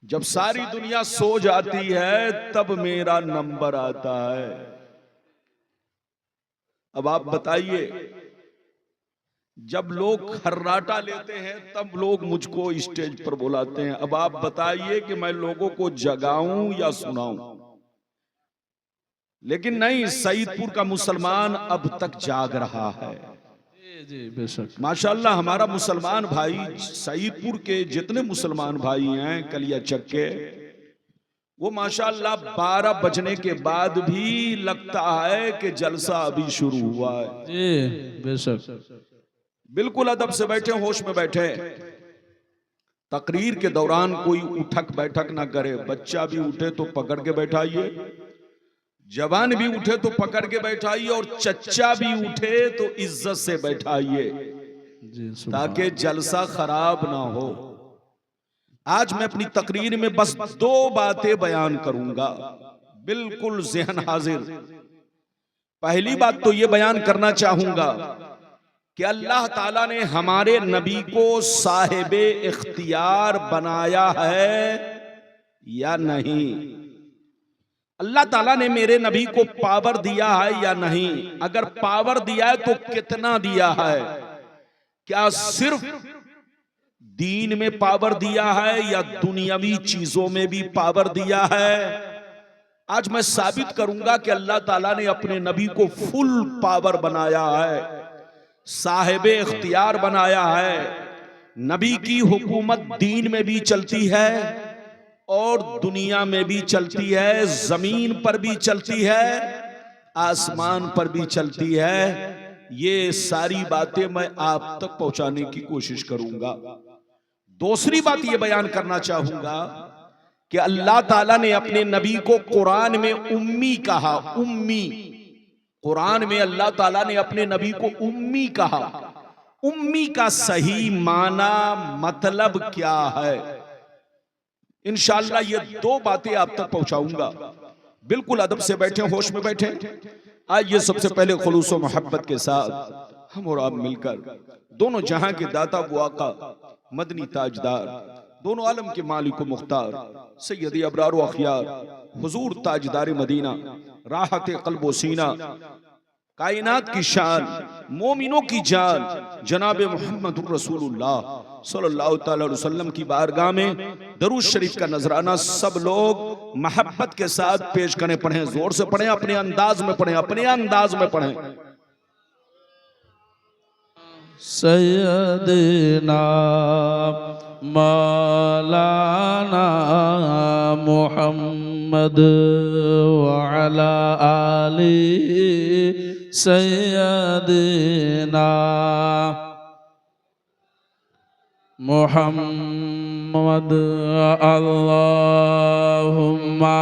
जब सारी दुनिया सो जाती है तब मेरा नंबर आता है। अब आप बताइए, जब लोग खर्राटा लेते हैं तब लोग मुझको स्टेज पर बुलाते हैं। अब आप बताइए कि मैं लोगों को जगाऊं या सुनाऊं? लेकिन नहीं, सईदपुर का मुसलमान अब तक जाग रहा है। जी बेशक। माशाल्लाह, हमारा मुसलमान भाई, सईदपुर के जितने मुसलमान भाई हैं कलिया चक्के, वो माशाल्लाह 12 बजने के बाद भी लगता है कि जलसा अभी शुरू हुआ है। जी बेशक। बिल्कुल अदब से बैठे, होश में बैठे। तकरीर के दौरान कोई उठक बैठक ना करे। बच्चा भी उठे तो पकड़ के बैठाइए, जवान भी उठे तो पकड़ के बैठाइए, और चच्चा भी उठे तो इज्जत से बैठाइए, ताकि जलसा खराब ना हो। आज मैं अपनी तकरीर में बस 2 बातें बयान करूंगा, बिल्कुल ज़हन हाजिर। पहली बात तो ये बयान करना चाहूंगा कि अल्लाह ताला ने हमारे नबी को साहिबे इख्तियार बनाया है या नहीं। अल्लाह ताला ने मेरे नबी को पावर दिया है या नहीं? अगर पावर दिया है तो कितना दिया है? क्या सिर्फ दीन में पावर दिया है या दुनियावी चीजों में भी पावर दिया है? आज मैं साबित करूंगा कि अल्लाह ताला ने अपने नबी को फुल पावर बनाया है, साहिबे इख्तियार बनाया है। नबी की हुकूमत दीन में भी चलती है और दुनिया में भी चलती है, जमीन पर भी चलती है, आसमान पर भी चलती है। ये सारी बातें मैं आप तक पहुंचाने की कोशिश करूंगा। दूसरी बात ये बयान करना चाहूंगा कि अल्लाह ताला ने अपने नबी को कुरान में उम्मी कहा। उम्मी, कुरान में अल्लाह ताला ने अपने नबी को उम्मी कहा। उम्मी का सही माना मतलब क्या है? इंशाअल्लाह ये 2 बातें आप तक पहुंचाऊंगा। बिल्कुल अदब से बैठे, होश में बैठे। आइए सबसे पहले खुलूस व मोहब्बत के साथ हम और आप मिलकर दोनों जहां के दाता वो आका मदनी ताजदार, दोनों आलम के मालिक व मुख्तार सैयद अबरार व अखियार हुजूर ताजदार मदीना, राहत क़ल्ब व सीना, कायनात की शान, मोमिनों की जान, जनाब मोहम्मद रसूलुल्लाह सल्लल्लाहु अलैहि वसल्लम की बारगाह में दरूद शरीफ का नजराना सब लोग मोहब्बत के साथ पेश करें। पढ़ें, जोर से पढ़ें, अपने अंदाज में पढ़ें, अपने अंदाज में पढ़ें। सैयदना मौलाना मुहम्मद व अला आली सैयदना मुहम्मद अल्लाहुम्मा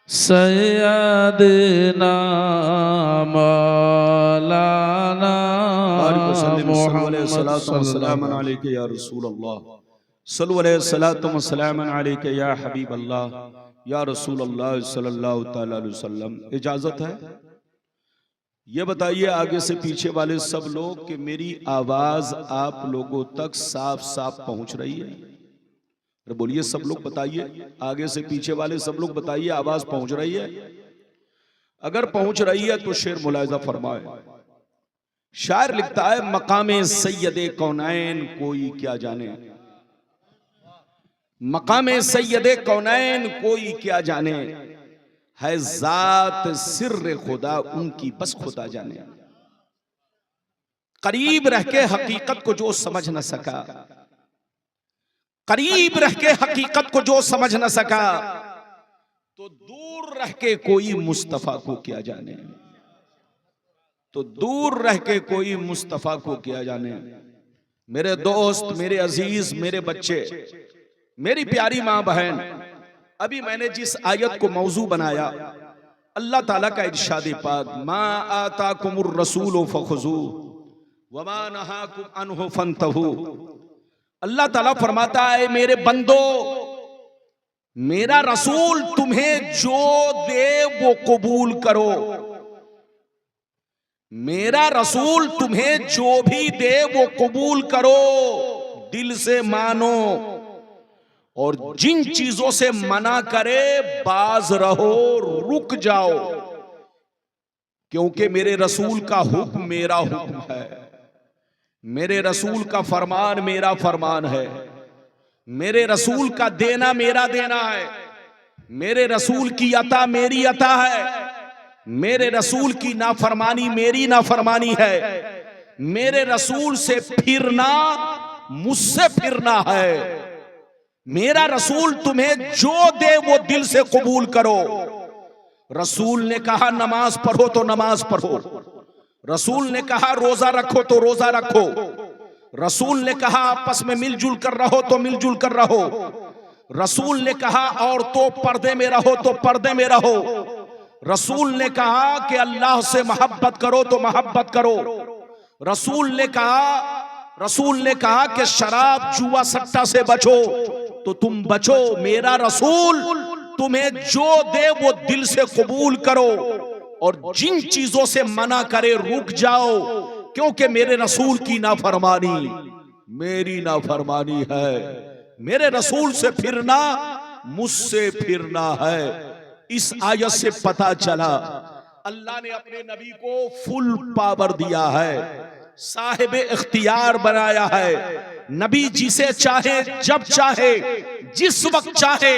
सैयदना मौलाना मुहम्मद सल्लल्लाहु अलैहि या रसूल अल्लाह, सल्लल्लाहु अलैहि या हबीब अल्लाह, या रसूल अल्लाह सल्लल्लाहु अलैहि वसल्लम। इजाजत है? ये बताइए आगे से पीछे वाले सब लोग कि मेरी आवाज आप लोगों तक साफ साफ पहुंच रही है? अरे बोलिए सब लोग, बताइए, आगे से पीछे वाले सब लोग बताइए, आवाज पहुंच रही है? अगर पहुंच रही है तो शेर मुलाहिजा फरमाए। शायर लिखता है, मकामे सैयदे कौनैन कोई क्या जाने, मकामे सैयदे कौनैन कोई क्या जाने, है जात सिर्र खुदा उनकी बस खुदा जाने। करीब रह के हकीकत को जो समझ न सका, करीब रह के हकीकत को जो समझ न सका, तो दूर रह के कोई मुस्तफा को क्या जाने, तो दूर रह के कोई मुस्तफा को क्या जाने। मेरे दोस्त, मेरे अजीज, मेरे बच्चे, मेरी प्यारी मां बहन, अभी मैंने जिस आयत को मौजू बनाया, अल्लाह ताला का इरशाद पाक, मा आताकुमुर रसूल फखुजू वमा नहाकुम अन्हु फंतहू। अल्लाह ताला फरमाता है, मेरे बंदो, मेरा रसूल तुम्हें जो दे वो कबूल करो, मेरा रसूल तुम्हें जो भी दे वो कबूल करो, दिल से मानो, और जिन चीजों से मना करे बाज रहो, रुक जाओ, क्योंकि मेरे रसूल का हुक्म मेरा हुक्म है, मेरे रसूल का फरमान मेरा फरमान है, मेरे रसूल का देना मेरा देना है, मेरे रसूल की अता मेरी अता है, मेरे रसूल की नाफरमानी मेरी नाफरमानी है, मेरे रसूल से फिरना मुझसे फिरना है। मेरा रसूल तुम्हें जो दे वो दिल से कबूल करो। रसूल ने कहा नमाज पढ़ो तो नमाज पढ़ो, रसूल ने कहा रोजा रखो तो रोजा रखो, रसूल ने कहा आपस में मिलजुल कर रहो तो मिलजुल कर रहो, रसूल ने कहा औरतों पर्दे में रहो तो पर्दे में रहो, रसूल ने कहा कि अल्लाह से मोहब्बत करो तो मोहब्बत करो, रसूल ने कहा कि शराब जुआ सट्टा से बचो तो तुम बचो। मेरा रसूल तुम्हें जो दे वो दिल से कबूल करो, और जिन चीजों से मना करे रुक जाओ, क्योंकि मेरे रसूल की नाफरमानी मेरी नाफरमानी है, मेरे रसूल से फिरना मुझसे फिरना है। इस आयत से पता चला अल्लाह ने अपने नबी को फुल पावर दिया है, साहिब इख्तियार बनाया है। नबी जिसे चाहे जब चाहे जिस वक्त चाहे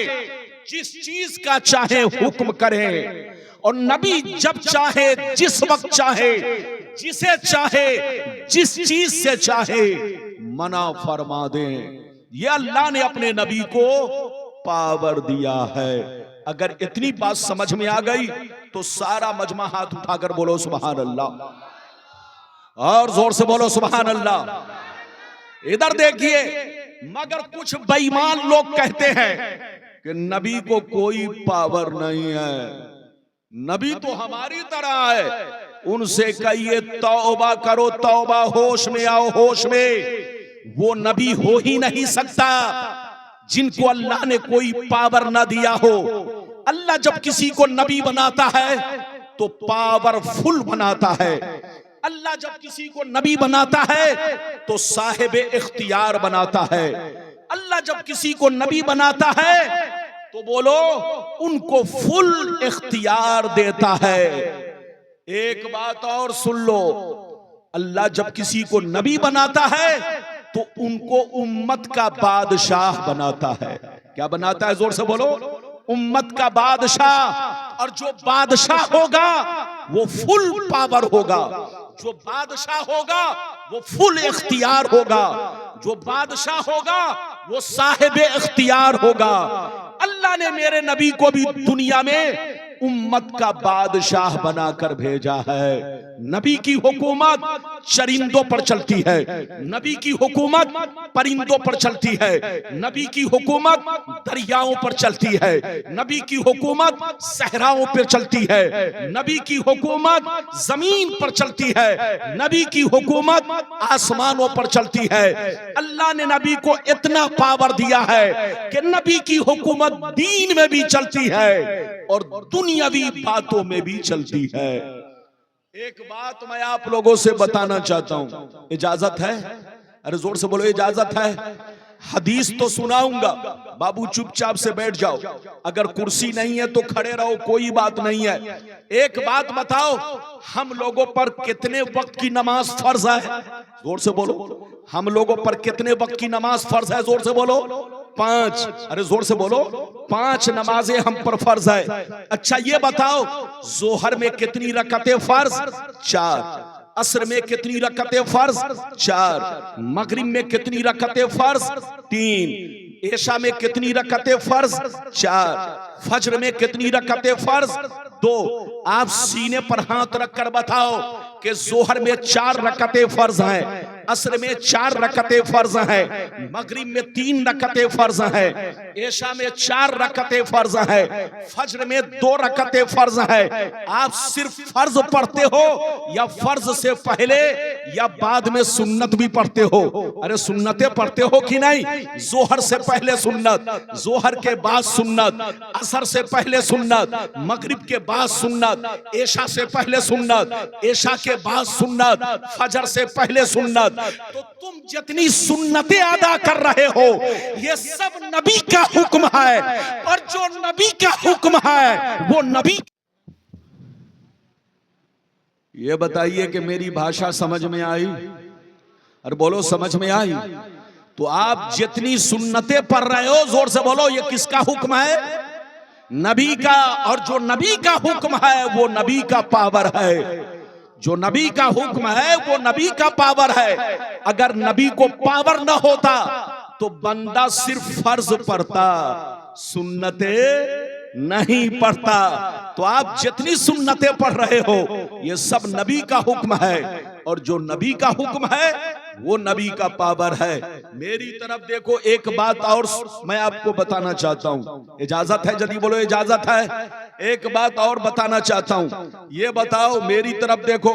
जिस चीज का चाहे हुक्म करे, और नबी जब चाहे जिस वक्त चाहे जिसे चाहे जिस चीज से चाहे मना फरमा दे। ये अल्लाह ने अपने नबी को पावर दिया है। अगर इतनी बात समझ में आ गई तो सारा मजमा हाथ उठाकर बोलो सुभान अल्लाह, और जोर से बोलो सुभान अल्लाह। इधर देखिए, मगर कुछ बेईमान लोग कहते हैं कि नबी को कोई पावर नहीं है, नबी तो हमारी तरह है। उनसे कहिए तौबा करो, तौबा, होश में आओ, होश में। वो नबी हो ही नहीं सकता जिनको अल्लाह ने कोई पावर ना दिया हो। अल्लाह जब किसी को नबी बनाता है तो पावरफुल बनाता है। अल्लाह जब किसी को नबी बनाता है तो साहिब इख्तियार बनाता है। अल्लाह जब किसी को नबी बनाता है तो बोलो उनको फुल इख्तियार देता है। एक बात और सुन लो, अल्लाह जब किसी को नबी बनाता है तो उनको उम्मत का बादशाह बनाता है। क्या बनाता है? जोर से बोलो, उम्मत का बादशाह। और जो बादशाह होगा वो फुल पावर होगा, जो बादशाह होगा वो फुल इख्तियार होगा, जो बादशाह होगा वो साहिब इख्तियार होगा। अल्लाह ने मेरे नबी को भी दुनिया में उम्मत का बादशाह बनाकर भेजा है। नबी की हुकूमत चरिंदों पर चलती है, नबी की हुकूमत परिंदों पर चलती है, नबी की हुकूमत दरियाओं पर चलती है, नबी की हुकूमत सहराओं पर चलती है, नबी की हुकूमत जमीन पर चलती है, नबी की हुकूमत आसमानों पर चलती है। अल्लाह ने नबी को इतना पावर दिया है कि नबी की हुकूमत दीन में भी चलती है और दुनियावी बातों में भी चलती है। एक बात मैं आप लोगों से बताना चाहता हूं, इजाजत है? अरे जोर से बोलो, इजाजत है? हदीस तो सुनाऊंगा, बाबू चुपचाप से बैठ जाओ। अगर कुर्सी नहीं है तो खड़े रहो, कोई बात नहीं है। एक बात बताओ, हम लोगों पर कितने वक्त की नमाज फर्ज है? जोर से बोलो, हम लोगों पर कितने वक्त की नमाज फर्ज है? जोर से बोलो, 5। अरे जोर से बोलो, 5 नमाजें हम पर फर्ज है। अच्छा ये बताओ, जोहर में कितनी रकतें फर्ज? 4। असर में कितनी रकतें फर्ज? 4। मगरिब में कितनी रकतें फर्ज? 3। ऐशा में कितनी रकतें फर्ज? 4। फज्र में कितनी रकतें फर्ज? 2। आप सीने पर हाथ रखकर बताओ कि जोहर में 4 रकतें फर्ज हैं, असर में 4 रकतें फर्ज हैं, मगरिब में 3 रकतें फर्ज हैं, ऐशा में 4 रकतें फर्ज हैं, फज्र में 2 रकतें फर्ज हैं। आप सिर्फ फर्ज पढ़ते हो या फर्ज से पहले या बाद में सुन्नत भी पढ़ते हो? अरे सुन्नतें पढ़ते हो कि नहीं? जोहर से पहले सुन्नत, जोहर के बाद सुन्नत, असर से पहले सुन्नत, मगरिब के बाद सुन्नत, ऐशा से पहले सुन्नत, ऐशा के बाद सुन्नत, फजर से पहले सुन्नत, तो तुम जितनी सुन्नतें अदा कर रहे हो ये सब नबी का हुक्म है, और जो नबी का हुक्म है वो नबी। ये बताइए कि मेरी भाषा समझ में आई? अरे बोलो समझ में आई? तो आप जितनी सुन्नतें पढ़ रहे हो जोर से बोलो, ये किसका हुक्म है? नबी का। और जो नबी का हुक्म है वो नबी का पावर है। जो नबी का हुक्म है वो नबी का पावर है। अगर नबी को पावर न होता तो बंदा सिर्फ फर्ज पढ़ता, सुन्नते नहीं पढ़ता। तो आप जितनी सुन्नतें पढ़ रहे हो ये सब नबी का हुक्म है, और जो नबी का हुक्म है वो नबी का पावर है। मेरी तरफ देखो, एक बात और मैं आपको बताना चाहता हूं। इजाजत है? जल्दी बोलो इजाजत है। एक बात और बताना चाहता हूं। ये बताओ, मेरी तरफ देखो,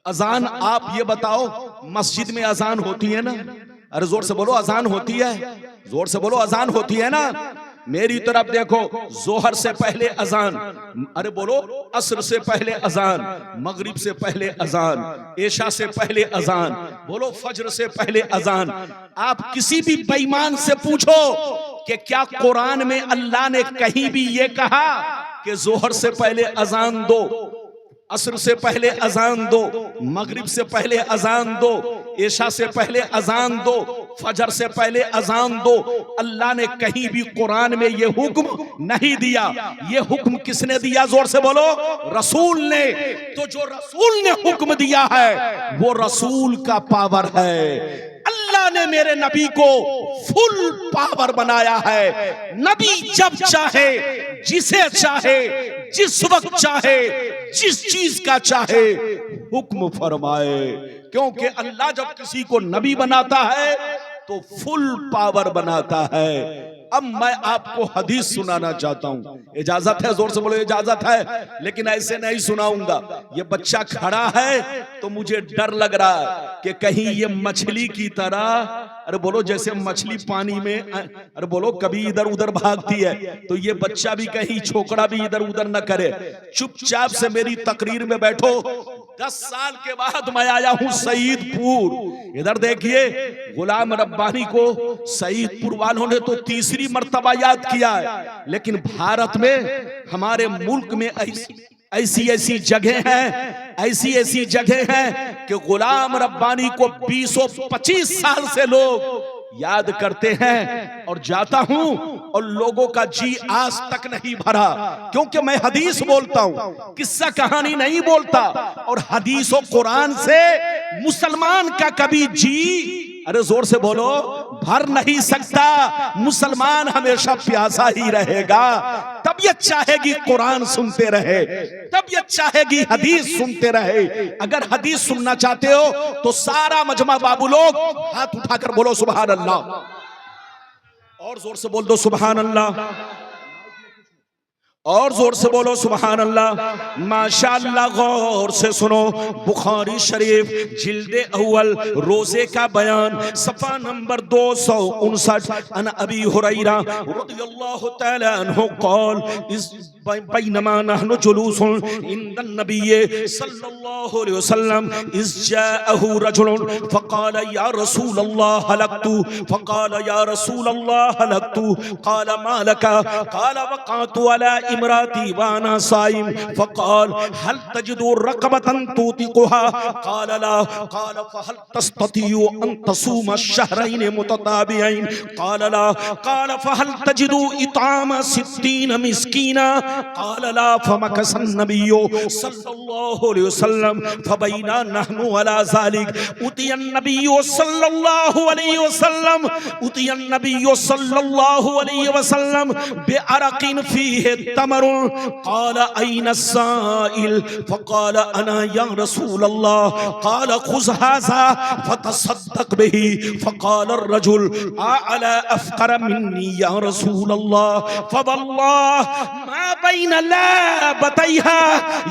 अजान आप ये बताओ, मस्जिद में अजान होती है ना? अरे जोर से बोलो, अजान होती है? जोर से बोलो, अजान होती है ना? मेरी तरफ देखो, जोहर से पहले अजान, अरे बोलो, असर से पहले अजान, मगरिब से पहले अजान, ऐशा से पहले अजान, बोलो फजर से पहले अजान। आप किसी भी बेईमान से पूछो कि क्या कुरान में अल्लाह ने कहीं भी ये कहा कि जोहर से पहले अजान दो, असर से पहले अजान दो, मगरिब से पहले अजान दो, ऐशा से पहले अजान दो, फजर से पहले अजान दो? अल्लाह ने कहीं भी कुरान में ये हुक्म नहीं दिया। ये हुक्म किसने दिया? जोर से बोलो, रसूल ने। तो जो रसूल ने हुक्म दिया है वो रसूल का पावर है। अल्लाह ने मेरे नबी को फुल पावर बनाया है। नबी जब चाहे, जिसे चाहे, जिस वक्त चाहे, जिस चीज का चाहे हुक्म फरमाए। क्योंकि अल्लाह जब किसी को नबी बनाता है तो फुल पावर बनाता है। अब मैं आपको हदीस सुनाना चाहता हूं। इजाजत है? जोर से बोलो इजाजत है। लेकिन ऐसे नहीं सुनाऊंगा। ये बच्चा खड़ा है तो मुझे डर लग रहा है कि कहीं ये मछली की तरह, अरे बोलो जैसे मछली पानी में, अरे बोलो कभी इधर उधर भागती है, तो ये बच्चा भी कहीं छोकरा भी इधर उधर न करे। चुपचाप से मेरी तकरीर में बैठो। 10 साल के बाद मैं आया हूं सईदपुर। इधर देखिए, गुलाम रब्बानी को सईदपुर वालों ने तो तीसरी मर्तबा याद किया है, लेकिन भारत में, हमारे मुल्क में ऐसी ऐसी जगह हैं, ऐसी ऐसी जगह हैं कि गुलाम रब्बानी को 20-25 साल से लोग याद करते हैं। और जाता हूं और लोगों का जी आज तक नहीं भरा, क्योंकि मैं हदीस बोलता हूं, किस्सा कहानी नहीं बोलता। और हदीस और कुरान से मुसलमान का कभी जी, अरे जोर से बोलो, भर नहीं सकता। मुसलमान हमेशा प्यासा ही रहेगा। तबीयत चाहेगी कुरान सुनते रहे, तबीयत चाहेगी हदीस सुनते रहे। अगर हदीस सुनना चाहते हो तो सारा मजमा बाबू लोग हाथ उठाकर बोलो सुभान अल्लाह, और जोर से बोल दो सुभान अल्लाह, और जोर से बोलो सुभान अल्लाह। माशाअल्लाह, गौर से सुनो। बुखारी शरीफ जिल्दे अव्वल रोजे का बयान, सफा नंबर 259। अन अबी हुरैरा रदियल्लाहु तआला अन्हु क़ाल इस बैनमा नहनु जुलूसुन इंदन नबिय्य सल्लल्लाहु अलैहि वसल्लम इस जाअहु रजुलन फक़ाल या रसूल अल्लाह हलकतु फक़ाल या रसूल अल्लाह हलकतु क़ाल मा लका क़ाल वक़अतु अला इमराती वाना साइम फक़ाल हल तजिदु रक़बतन तुतिक़ुहा क़ाल ला क़ाल फ़हल तस्ततियु अन तसूम अश-शहरैन मुतताबियैन क़ाल ला क़ाल फ़हल तजिदु इताम 60 मिस्कीना क़ाल ला फ़मकस अन्नबिय्यु सल्लल्लाहु अलैहि वसल्लम फ़बैना नहनु अला ज़ालिक उतिया अन्नबिय्यु सल्लल्लाहु अलैहि वसल्लम उतिया अन्नबिय्यु सल्लल्लाहु अलैहि वसल्लम बिअरक़िन फ़ीहि तमरुन क़ाल अयना अस्साइल फ़क़ाल अना या रसूल अल्लाह क़ाल ख़ुज़ हाज़ा फ़तसद्दक़ बिही फ़क़ाल अर्रजुल अअला अफ़क़र मिन्नी या रसूल अल्लाह फ़वल्लाह मा बैन लाबतैहा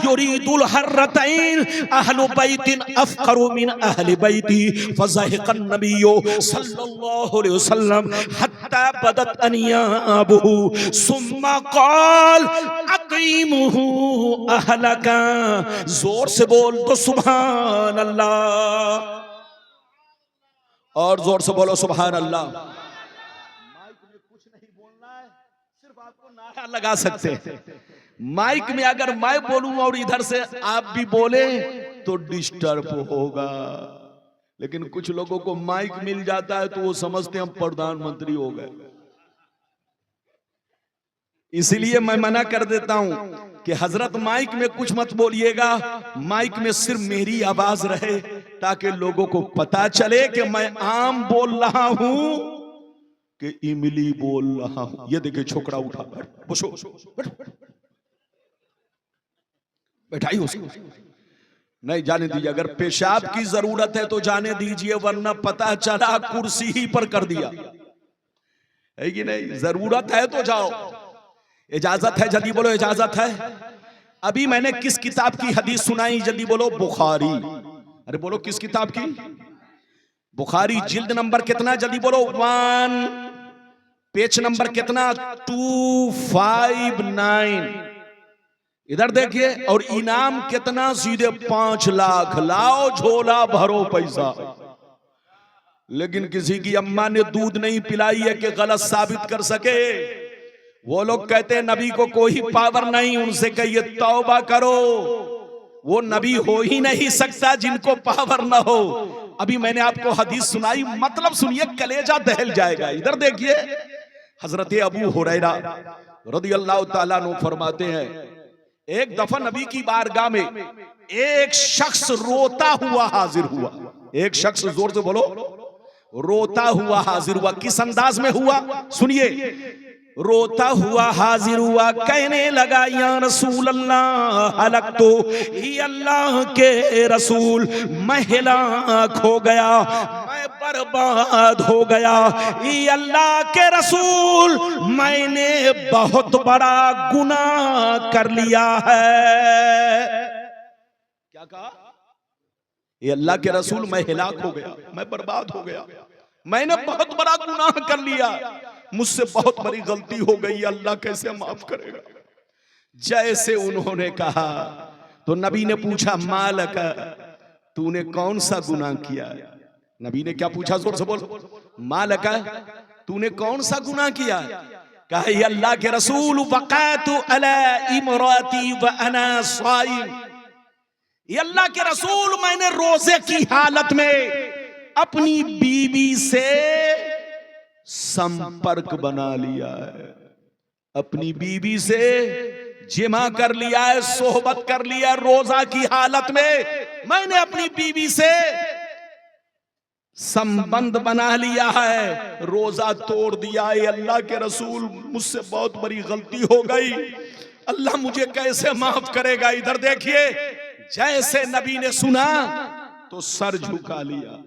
युरीदुल हर्रतैन अहलु बैतिन अफ़क़रु मिन अहलि बैती फ़ज़हिक़ अन्नबिय्यु सल्लल्लाहु अलैहि वसल्लम हत्ता बदत अनियाबुहु सुम्मा क़ाल अक़ीमुहु अहलका। जोर से बोल तो सुभान अल्लाह। और जोर से बोलो सुभान अल्लाह। माइक में कुछ नहीं बोलना है, सिर्फ आपको नारा लगा सकते हैं। माइक में अगर मैं बोलूं और इधर से आप भी बोले तो डिस्टर्ब होगा, लेकिन कुछ लोगों को माइक मिल जाता है तो वो समझते हैं हम प्रधानमंत्री हो गए। इसलिए मैं मना कर देता हूं कि हजरत माइक में कुछ मत बोलिएगा, माइक में सिर्फ मेरी आवाज रहे ताकि लोगों को पता चले कि मैं आम बोल रहा हूं कि इमली बोल रहा हूं। ये देखिए छोकरा उठा, बैठाई उसको, नहीं जाने दीजिए। अगर पेशाब की जरूरत है तो जाने दीजिए, वरना पता चला कुर्सी ही पर कर दिया है कि नहीं। जरूरत है तो जाओ, इजाजत है जल्दी बोलो, इजाजत है। अभी मैंने किस किताब की हदीस सुनाई, जल्दी बोलो, बुखारी। अरे बोलो किस किताब की? बुखारी, जिल्द नंबर कितना, जल्दी बोलो, 1, पेज नंबर कितना, 259। इधर देखिए, और इनाम कितना, सीधे 5 लाख। लाओ झोला भरो पैसा। लेकिन किसी की अम्मा ने दूध नहीं पिलाई है कि गलत साबित कर सके। वो लोग कहते हैं नबी को कोई पावर नहीं, उनसे कहिए तौबा करो, वो नबी हो ही नहीं सकता जिनको पावर ना हो। अभी मैंने आपको हदीस सुनाई, मतलब सुनिए, कलेजा दहल जाएगा। इधर देखिए, हजरत अबू हुरैरा रदियल्लाहु ताला अन्हु फरमाते हैं, एक दफा नबी की बारगाह में एक शख्स रोता हुआ हाजिर हुआ। एक शख्स, जोर से बोलो, रोता हुआ हाजिर हुआ। किस अंदाज में हुआ सुनिए, रोता हुआ हाजिर हुआ, कहने लगा, या रसूल अल्लाह हलक तो, अल्लाह के रसूल मैं हिलाक हो गया, मैं बर्बाद हो गया। अल्लाह के रसूल मैंने बहुत बड़ा गुनाह कर लिया है। क्या कहा? ये अल्लाह के रसूल मैं हिलाक हो गया, मैं बर्बाद हो गया, मैंने बहुत बड़ा गुनाह कर लिया, मुझसे बहुत बड़ी गलती हो गई, अल्लाह कैसे माफ करेगा। जैसे उन्होंने कहा तो नबी ने पूछा, मालक, तूने कौन सा गुनाह किया? नबी ने क्या पूछा, जोर से बोल, मालक, तूने कौन सा गुनाह किया? कहा, अल्लाह के रसूल, वक़अतु अला इमराती व अना साइम। अल्लाह के रसूल मैंने रोजे की हालत में अपनी बीवी से संपर्क बना लिया है, अपनी बीवी से जिमा कर लिया है, सोहबत कर लिया। रोजा की हालत में मैंने अपनी बीवी से संबंध बना लिया है, रोजा तोड़ दिया है। अल्लाह के रसूल मुझसे बहुत बड़ी गलती हो गई, अल्लाह मुझे कैसे माफ करेगा। इधर देखिए, जैसे नबी ने सुना तो सर झुका लिया।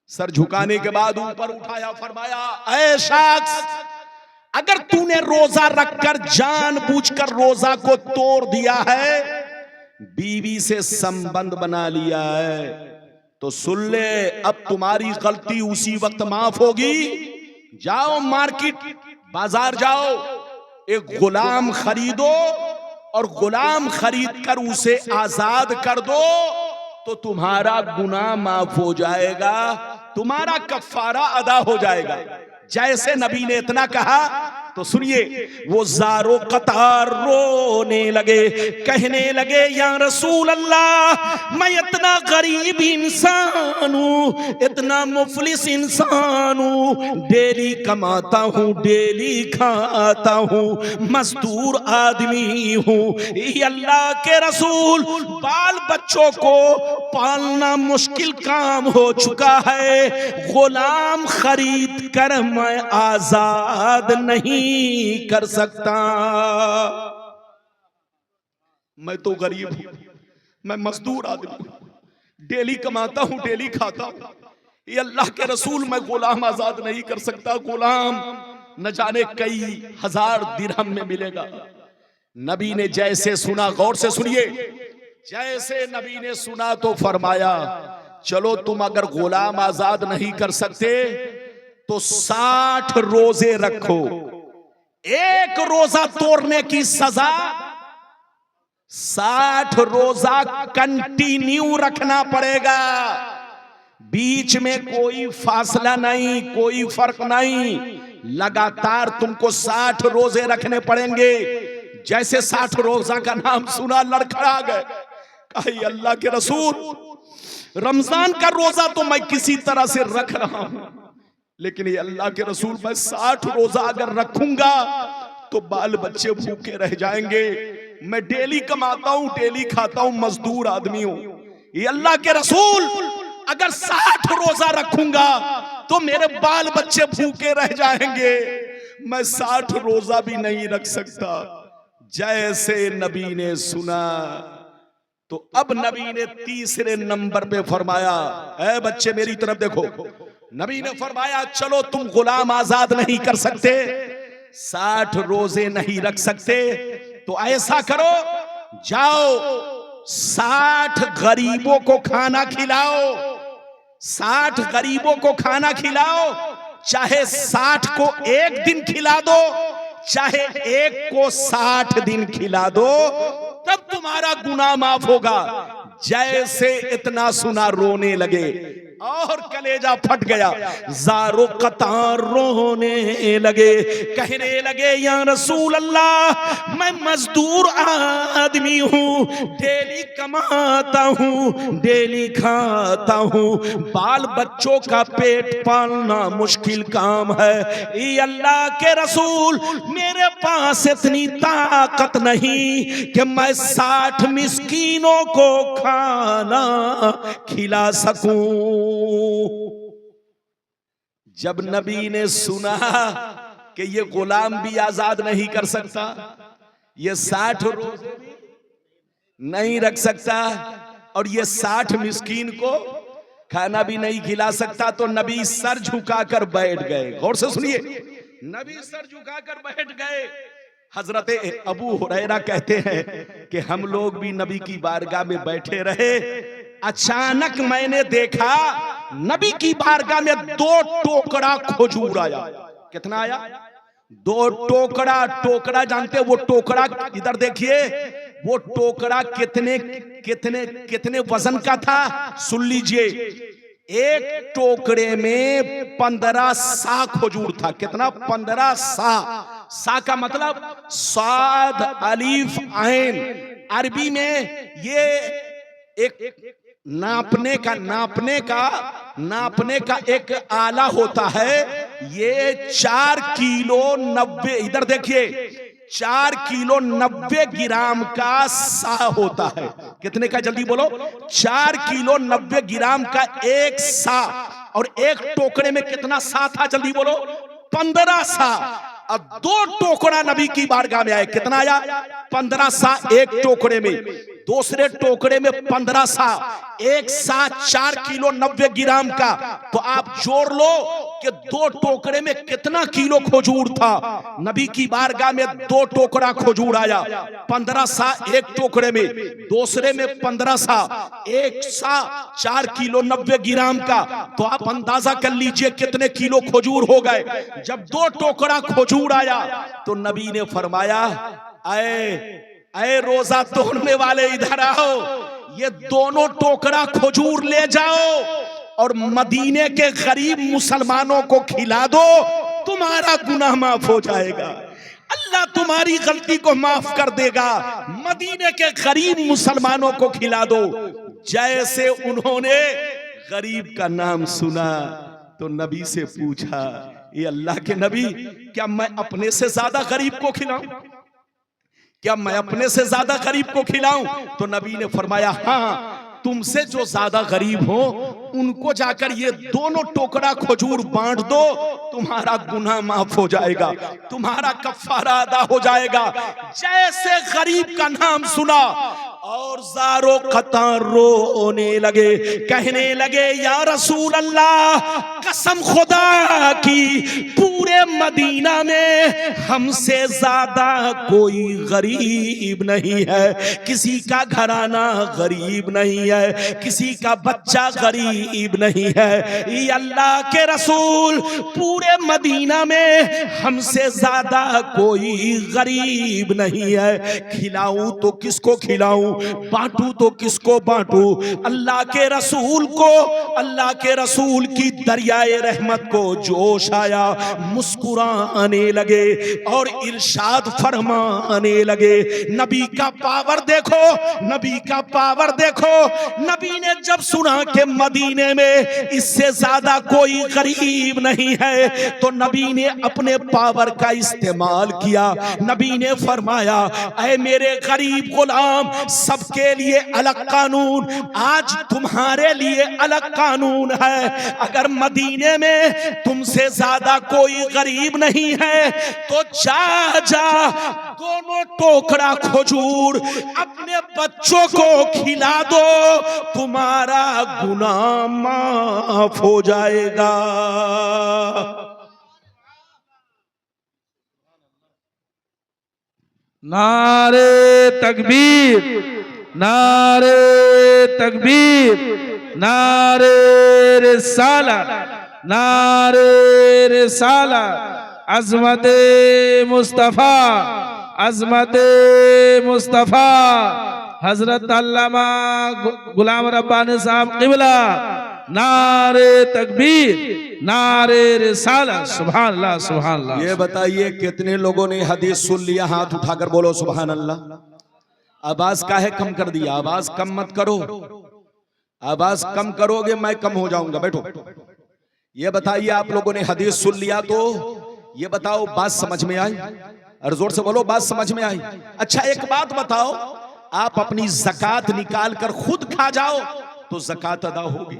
सर झुकाने के बाद ऊपर उठाया, फरमाया, ऐ शख्स, अगर तूने रोजा रखकर जानबूझकर रोजा को तोड़ दिया है, बीवी से संबंध बना लिया है, तो सुन ले, अब तुम्हारी गलती उसी वक्त माफ होगी। जाओ मार्केट, बाजार जाओ, एक गुलाम खरीदो और गुलाम खरीद कर उसे आजाद कर दो, तो तुम्हारा गुनाह माफ हो जाएगा, तुम्हारा कफारा अदा हो जाएगा। जैसे नबी ने इतना कहा तो सुनिए, वो ज़ारो कतार रोने लगे, कहने लगे, या रसूल अल्लाह, मैं इतना गरीब इंसान हूँ, इतना मुफलिस इंसान हूँ, डेली कमाता हूँ, डेली खाता हूँ, मजदूर आदमी हूँ। अल्लाह के रसूल, बाल बच्चों को पालना मुश्किल काम हो चुका है, गुलाम खरीद कर मैं आजाद नहीं कर सकता। मैं तो गरीब हूं, मैं मजदूर आदमी हूं, डेली कमाता हूं, डेली खाता हूं। ये अल्लाह के रसूल, मैं गुलाम आजाद नहीं कर सकता। गुलाम न जाने कई हजार दिरहम में मिलेगा। नबी ने जैसे सुना, गौर से सुनिए, जैसे नबी ने सुना तो फरमाया, चलो तुम अगर गुलाम आजाद नहीं कर सकते तो 60 रोजे रखो, एक रोजा तोड़ने की सजा 60 रोजा कंटिन्यू रखना पड़ेगा। बीच में कोई फासला नहीं, कोई फर्क नहीं, लगातार तुमको 60 रोजे रखने पड़ेंगे। जैसे 60 रोजा का नाम सुना लड़खड़ा गए, कहा अल्लाह के रसूल, रमजान का रोजा तो मैं किसी तरह से रख रहा हूं, लेकिन ये अल्लाह के रसूल मैं 60 रोजा अगर रखूंगा तो बाल बच्चे भूखे रह जाएंगे। मैं डेली कमाता हूं, डेली खाता हूं, मजदूर आदमी हूं। ये अल्लाह के रसूल अगर 60 रोजा रखूंगा तो मेरे बाल बच्चे भूखे रह जाएंगे, मैं 60 रोजा भी नहीं रख सकता। जैसे नबी ने सुना तो अब नबी ने तीसरे नंबर पे फरमाया, ऐ बच्चे मेरी तरफ देखो, नबी ने फरमाया चलो तुम गुलाम आजाद नहीं कर सकते, 60 रोजे नहीं रख सकते, तो ऐसा करो, जाओ 60 गरीबों को खाना खिलाओ, 60 गरीबों को खाना खिलाओ, चाहे 60 को एक दिन खिला दो, चाहे एक को 60 दिन खिला दो, तब तुम्हारा गुनाह माफ होगा। जैसे इतना सुना रोने लगे और कलेजा फट गया, ज़ारो कतार रोने लगे, कहने लगे या रसूल अल्लाह मैं मजदूर आदमी हूँ, डेली कमाता हूँ, डेली खाता हूँ, बाल बच्चों का पेट पालना मुश्किल काम है। ये अल्लाह के रसूल मेरे पास इतनी ताकत नहीं कि मैं 60 मिस्कीनों को खाना खिला सकूं। जब नबी ने सुना कि ये गुलाम भी आजाद नहीं कर सकता, ये 60 रोजे भी नहीं रख सकता, और ये 60 मिस्कीन को खाना भी नहीं खिला सकता, तो नबी सर झुकाकर बैठ गए। गौर से सुनिए, नबी सर झुकाकर बैठ गए। हजरत अबू हुरैरा कहते हैं कि हम लोग भी नबी की बारगाह में बैठे रहे, अचानक मैंने देखा नबी की बारगाह में 2 टोकरा खजूर आया। कितना आया? 2 टोकरा। टोकरा जानते हैं वो टोकरा, इधर देखिए, वो टोकरा कितने कितने कितने वजन का था सुन लीजिए। एक टोकरे में 15 सा खजूर था। कितना? 15 सा। सा का मतलब साद अलीफ आइन। अरबी में ये एक नापने का एक आला होता है। ये 4 किलो 90, इधर देखिए, 4 किलो 90 ग्राम का सा होता है। कितने का? जल्दी बोलो। 4 किलो 90 ग्राम का एक सा। और एक टोकरे में कितना सा था? जल्दी बोलो। 15 सा। अब 2 टोकरा नबी की बारगाह में आए। कितना आया? 15 सा एक टोकरे में। दूसरे टोकरे में 15 सा। एक सा 4 किलो 90 ग्राम का। तो आप जोड़ लो कि 2 टोकरे में कितना किलो खजूर था। नबी की बारगाह में 2 टोकरा खजूर आया। 15 सा एक टोकरे में, दूसरे में 15 सा, एक सा 4 किलो 90 ग्राम का। तो आप अंदाजा कर लीजिए कितने किलो खजूर हो गए। जब 2 टोकरा खजूर आया तो नबी ने फरमाया, ऐ रोजा तोड़ने वाले इधर आओ, ये दोनों टोकरा खजूर ले जाओ और मदीने के गरीब मुसलमानों को खिला दो, तुम्हारा गुनाह माफ हो जाएगा, अल्लाह तुम्हारी गलती को माफ कर देगा। मदीने के गरीब मुसलमानों को खिला दो। जैसे उन्होंने गरीब का नाम सुना तो नबी से पूछा, ये अल्लाह के नबी, क्या मैं अपने से ज्यादा गरीब को खिलाऊं? क्या मैं अपने से ज्यादा गरीब को खिलाऊं? तो नबी ने फरमाया, हाँ, तुमसे जो ज्यादा गरीब हो उनको जाकर ये दोनों टोकरा खजूर बांट दो, तुम्हारा गुनाह माफ हो जाएगा, तुम्हारा कफ्फारा अदा हो जाएगा। जैसे गरीब का नाम सुना और ज़ारो कतार रोने लगे, कहने लगे, या रसूल अल्लाह, कसम खुदा की, पूरे पूरे मदीना में हमसे ज्यादा कोई गरीब नहीं है, किसी का घराना गरीब नहीं है, किसी का बच्चा गरीब नहीं है। ये अल्लाह के रसूल पूरे मदीना में हमसे ज्यादा कोई गरीब नहीं है। खिलाऊं तो किसको खिलाऊं, बांटूं तो किसको बांटूं। अल्लाह के रसूल को, अल्लाह के रसूल की दरियाए रहमत को जोश आया, मुस्कुराने लगे और इरशाद फरमाने लगे। नबी का पावर देखो, नबी का पावर देखो। नबी ने जब सुना कि मदीने में इससे ज्यादा कोई गरीब नहीं है, तो नबी ने अपने पावर का इस्तेमाल किया। नबी ने फरमाया, ऐ मेरे गरीब गुलाम, सबके लिए अलग कानून, आज तुम्हारे लिए अलग कानून है। अगर मदीने में तुमसे ज्यादा कोई गरीब नहीं है तो जा जा दोनों टोकरा खजूर अपने बच्चों को खिला दो, तुम्हारा गुनाह माफ हो जाएगा। नारे तकबीर, नारे तकबीर, नारे रिसालत, नारे रिसालत। अज़मत मुस्तफ़ा, अज़मत मुस्तफ़ा। हजरत अल्लामा गुलाम रब्बानी साहब क़िबला। नारे तकबीर, नारे रिसालत। सुभान अल्लाह, सुभान अल्लाह। ये बताइए कितने लोगों ने हदीस सुन लिया? हाथ उठाकर बोलो सुभान अल्लाह। आवाज काहे कम कर दिया? आवाज कम मत करो, आवाज कम करोगे मैं कम हो जाऊंगा। बैठो। ये बताइए आप लोगों ने हदीस सुन लिया तो ये बताओ बात समझ में आई? और जोर से बोलो बात समझ में आई। अच्छा एक बात बताओ, आप अपनी ज़कात निकाल कर खुद खा जाओ तो ज़कात अदा होगी?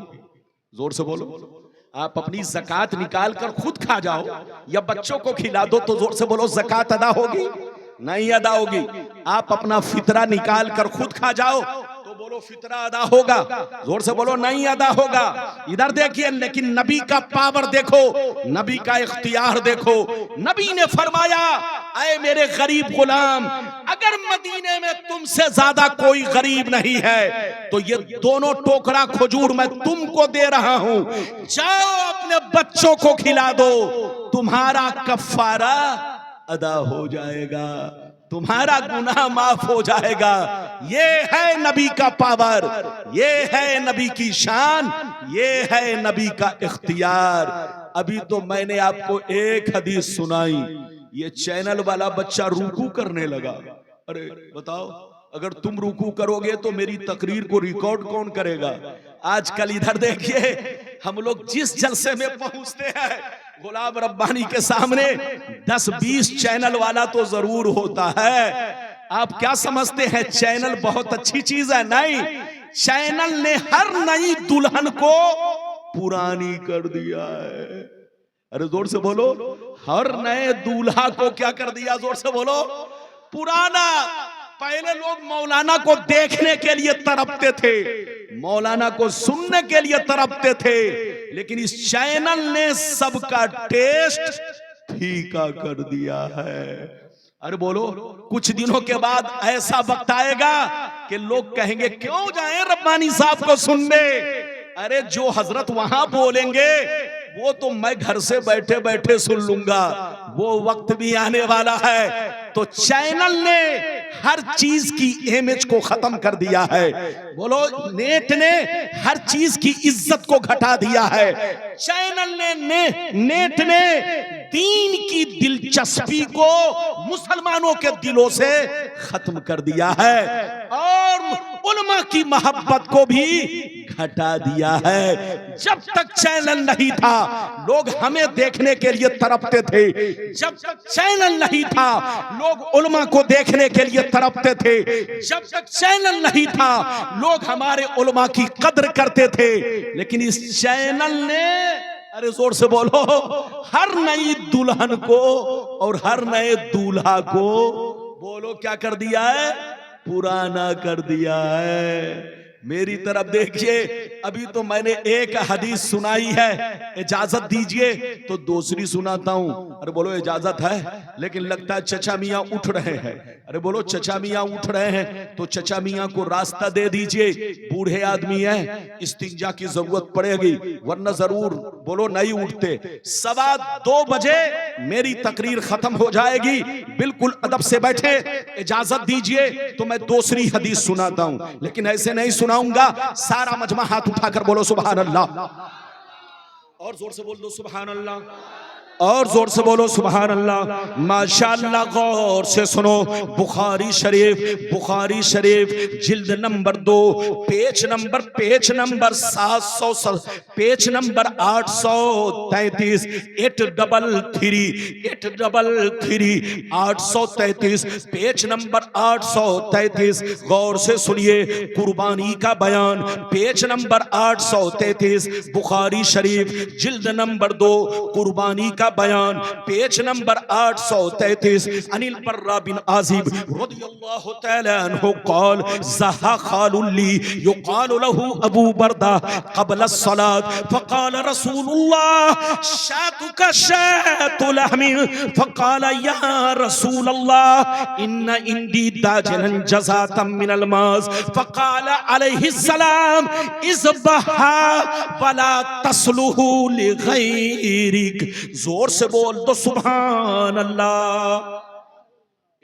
जोर से बोलो। आप अपनी ज़कात निकाल कर खुद खा जाओ या बच्चों को खिला दो तो जोर से बोलो ज़कात अदा होगी? नहीं अदा होगी। आप अपना फितरा निकाल कर खुद खा जाओ तो बोलो फितरा अदा होगा? जोर से बोलो नहीं अदा होगा। इधर देखिए, लेकिन नबी का पावर देखो, नबी का इख्तियार देखो। नबी ने फरमाया, ऐ मेरे गरीब गुलाम, अगर मदीने में तुमसे ज्यादा कोई गरीब नहीं है तो ये दोनों टोकरा खजूर मैं तुमको दे रहा हूं, जाओ अपने बच्चों को खिला दो, तुम्हारा कफ्फारा अदा हो जाएगा, तुम्हारा गुनाह माफ हो जाएगा। ये है नबी का पावर, ये है नबी की शान, ये है नबी का इख्तियार। अभी तो मैंने आपको एक हदीस सुनाई, ये चैनल वाला बच्चा रुकू करने लगा। अरे बताओ, अगर तुम रुकू करोगे तो मेरी तकरीर को रिकॉर्ड कौन करेगा? आजकल इधर देखिए, हम लोग जिस जलसे में पहुंचते हैं, गुलाम रब्बानी के सामने 10-20 चैनल वाला तो जरूर होता है। आप क्या समझते हैं चैनल बहुत अच्छी चीज है? नहीं, चैनल ने हर नई दुल्हन को पुरानी कर दिया है। अरे जोर से बोलो, हर नए दूल्हा को क्या कर दिया? जोर से बोलो, पुराना। पहले लोग मौलाना को देखने के लिए तड़पते थे, मौलाना को सुनने के लिए तड़पते थे, लेकिन इस चैनल ने सबका टेस्ट फीका कर दिया है। अरे बोलो, कुछ दिनों के बाद ऐसा वक्त आएगा कि लोग कहेंगे क्यों जाएं रब्बानी साहब को सुनने? अरे जो हजरत वहां बोलेंगे वो तो मैं घर से बैठे बैठे सुन लूंगा, वो वक्त भी आने वाला है। तो चैनल ने हर चीज की इमेज को खत्म कर दिया है। बोलो, नेट ने हर चीज की इज्जत को घटा दिया है। चैनल ने नेट ने दीन की दिलचस्पी को मुसलमानों के दिलों से खत्म कर दिया है और उलमा की मोहब्बत को भी घटा दिया है। जब तक चैनल नहीं था लोग हमें देखने के लिए तड़पते थे, जब तक चैनल नहीं था लोग उलमा को देखने के लिए तड़पते थे, जब तक चैनल नहीं था लोग हमारे उलमा की कद्र करते थे। लेकिन इस चैनल ने, अरे जोर से बोलो, हर नई दुल्हन को और हर नए दूल्हा को बोलो क्या कर दिया है? पुराना कर दिया है। मेरी तरफ देखिए, अभी तो मैंने एक हदीस सुनाई है, इजाजत दीजिए तो दूसरी सुनाता हूं। अरे बोलो इजाजत है, लेकिन लगता है चचा मियां उठ रहे हैं। अरे बोलो चचा मियां उठ रहे हैं तो चचा मियां को रास्ता दे दीजिए, बूढ़े आदमी है, इस्तिंजा की जरूरत पड़ेगी, वरना जरूर बोलो नहीं उठते। 2:15 बजे मेरी तकरीर खत्म हो जाएगी, बिल्कुल अदब से बैठे, इजाजत दीजिए तो मैं दूसरी हदीस सुनाता हूं, लेकिन ऐसे नहीं सुनाऊंगा। सारा मजमा हाथ उठाकर बोलो सुभान अल्लाह, और जोर से बोल दो सुभान अल्लाह, और जोर से बोलो सुभान अल्लाह। माशाअल्लाह, गौर से सुनो। बुखारी शरीफ जिल्द number 2 page number 700 page number 833 833 page number 833। गौर से सुनिए, कुर्बानी का बयान, पेज नंबर 833 बुखारी शरीफ जिल्द नंबर 2 कुर्बानी का बयान, पेज नंबर 833। अनिल बर्रा बिन आजिब रदियल्लाहु तआला अन्हु क़ाल ज़हा ख़ालुल्ली युक़ालु लहू अबू बर्दा क़ब्ल अस्सलात फ़क़ाल रसूलुल्लाह शातुका शातु लहमी फ़क़ाल या रसूलल्लाह इन्ना इंदी दाजलन जज़ातम मिनल माज़ फ़क़ाल अलैहिस्सलाम इज़बहा वला तस्लुहु लिग़ैरिक। जोर से बोल दो सुभान अल्लाह।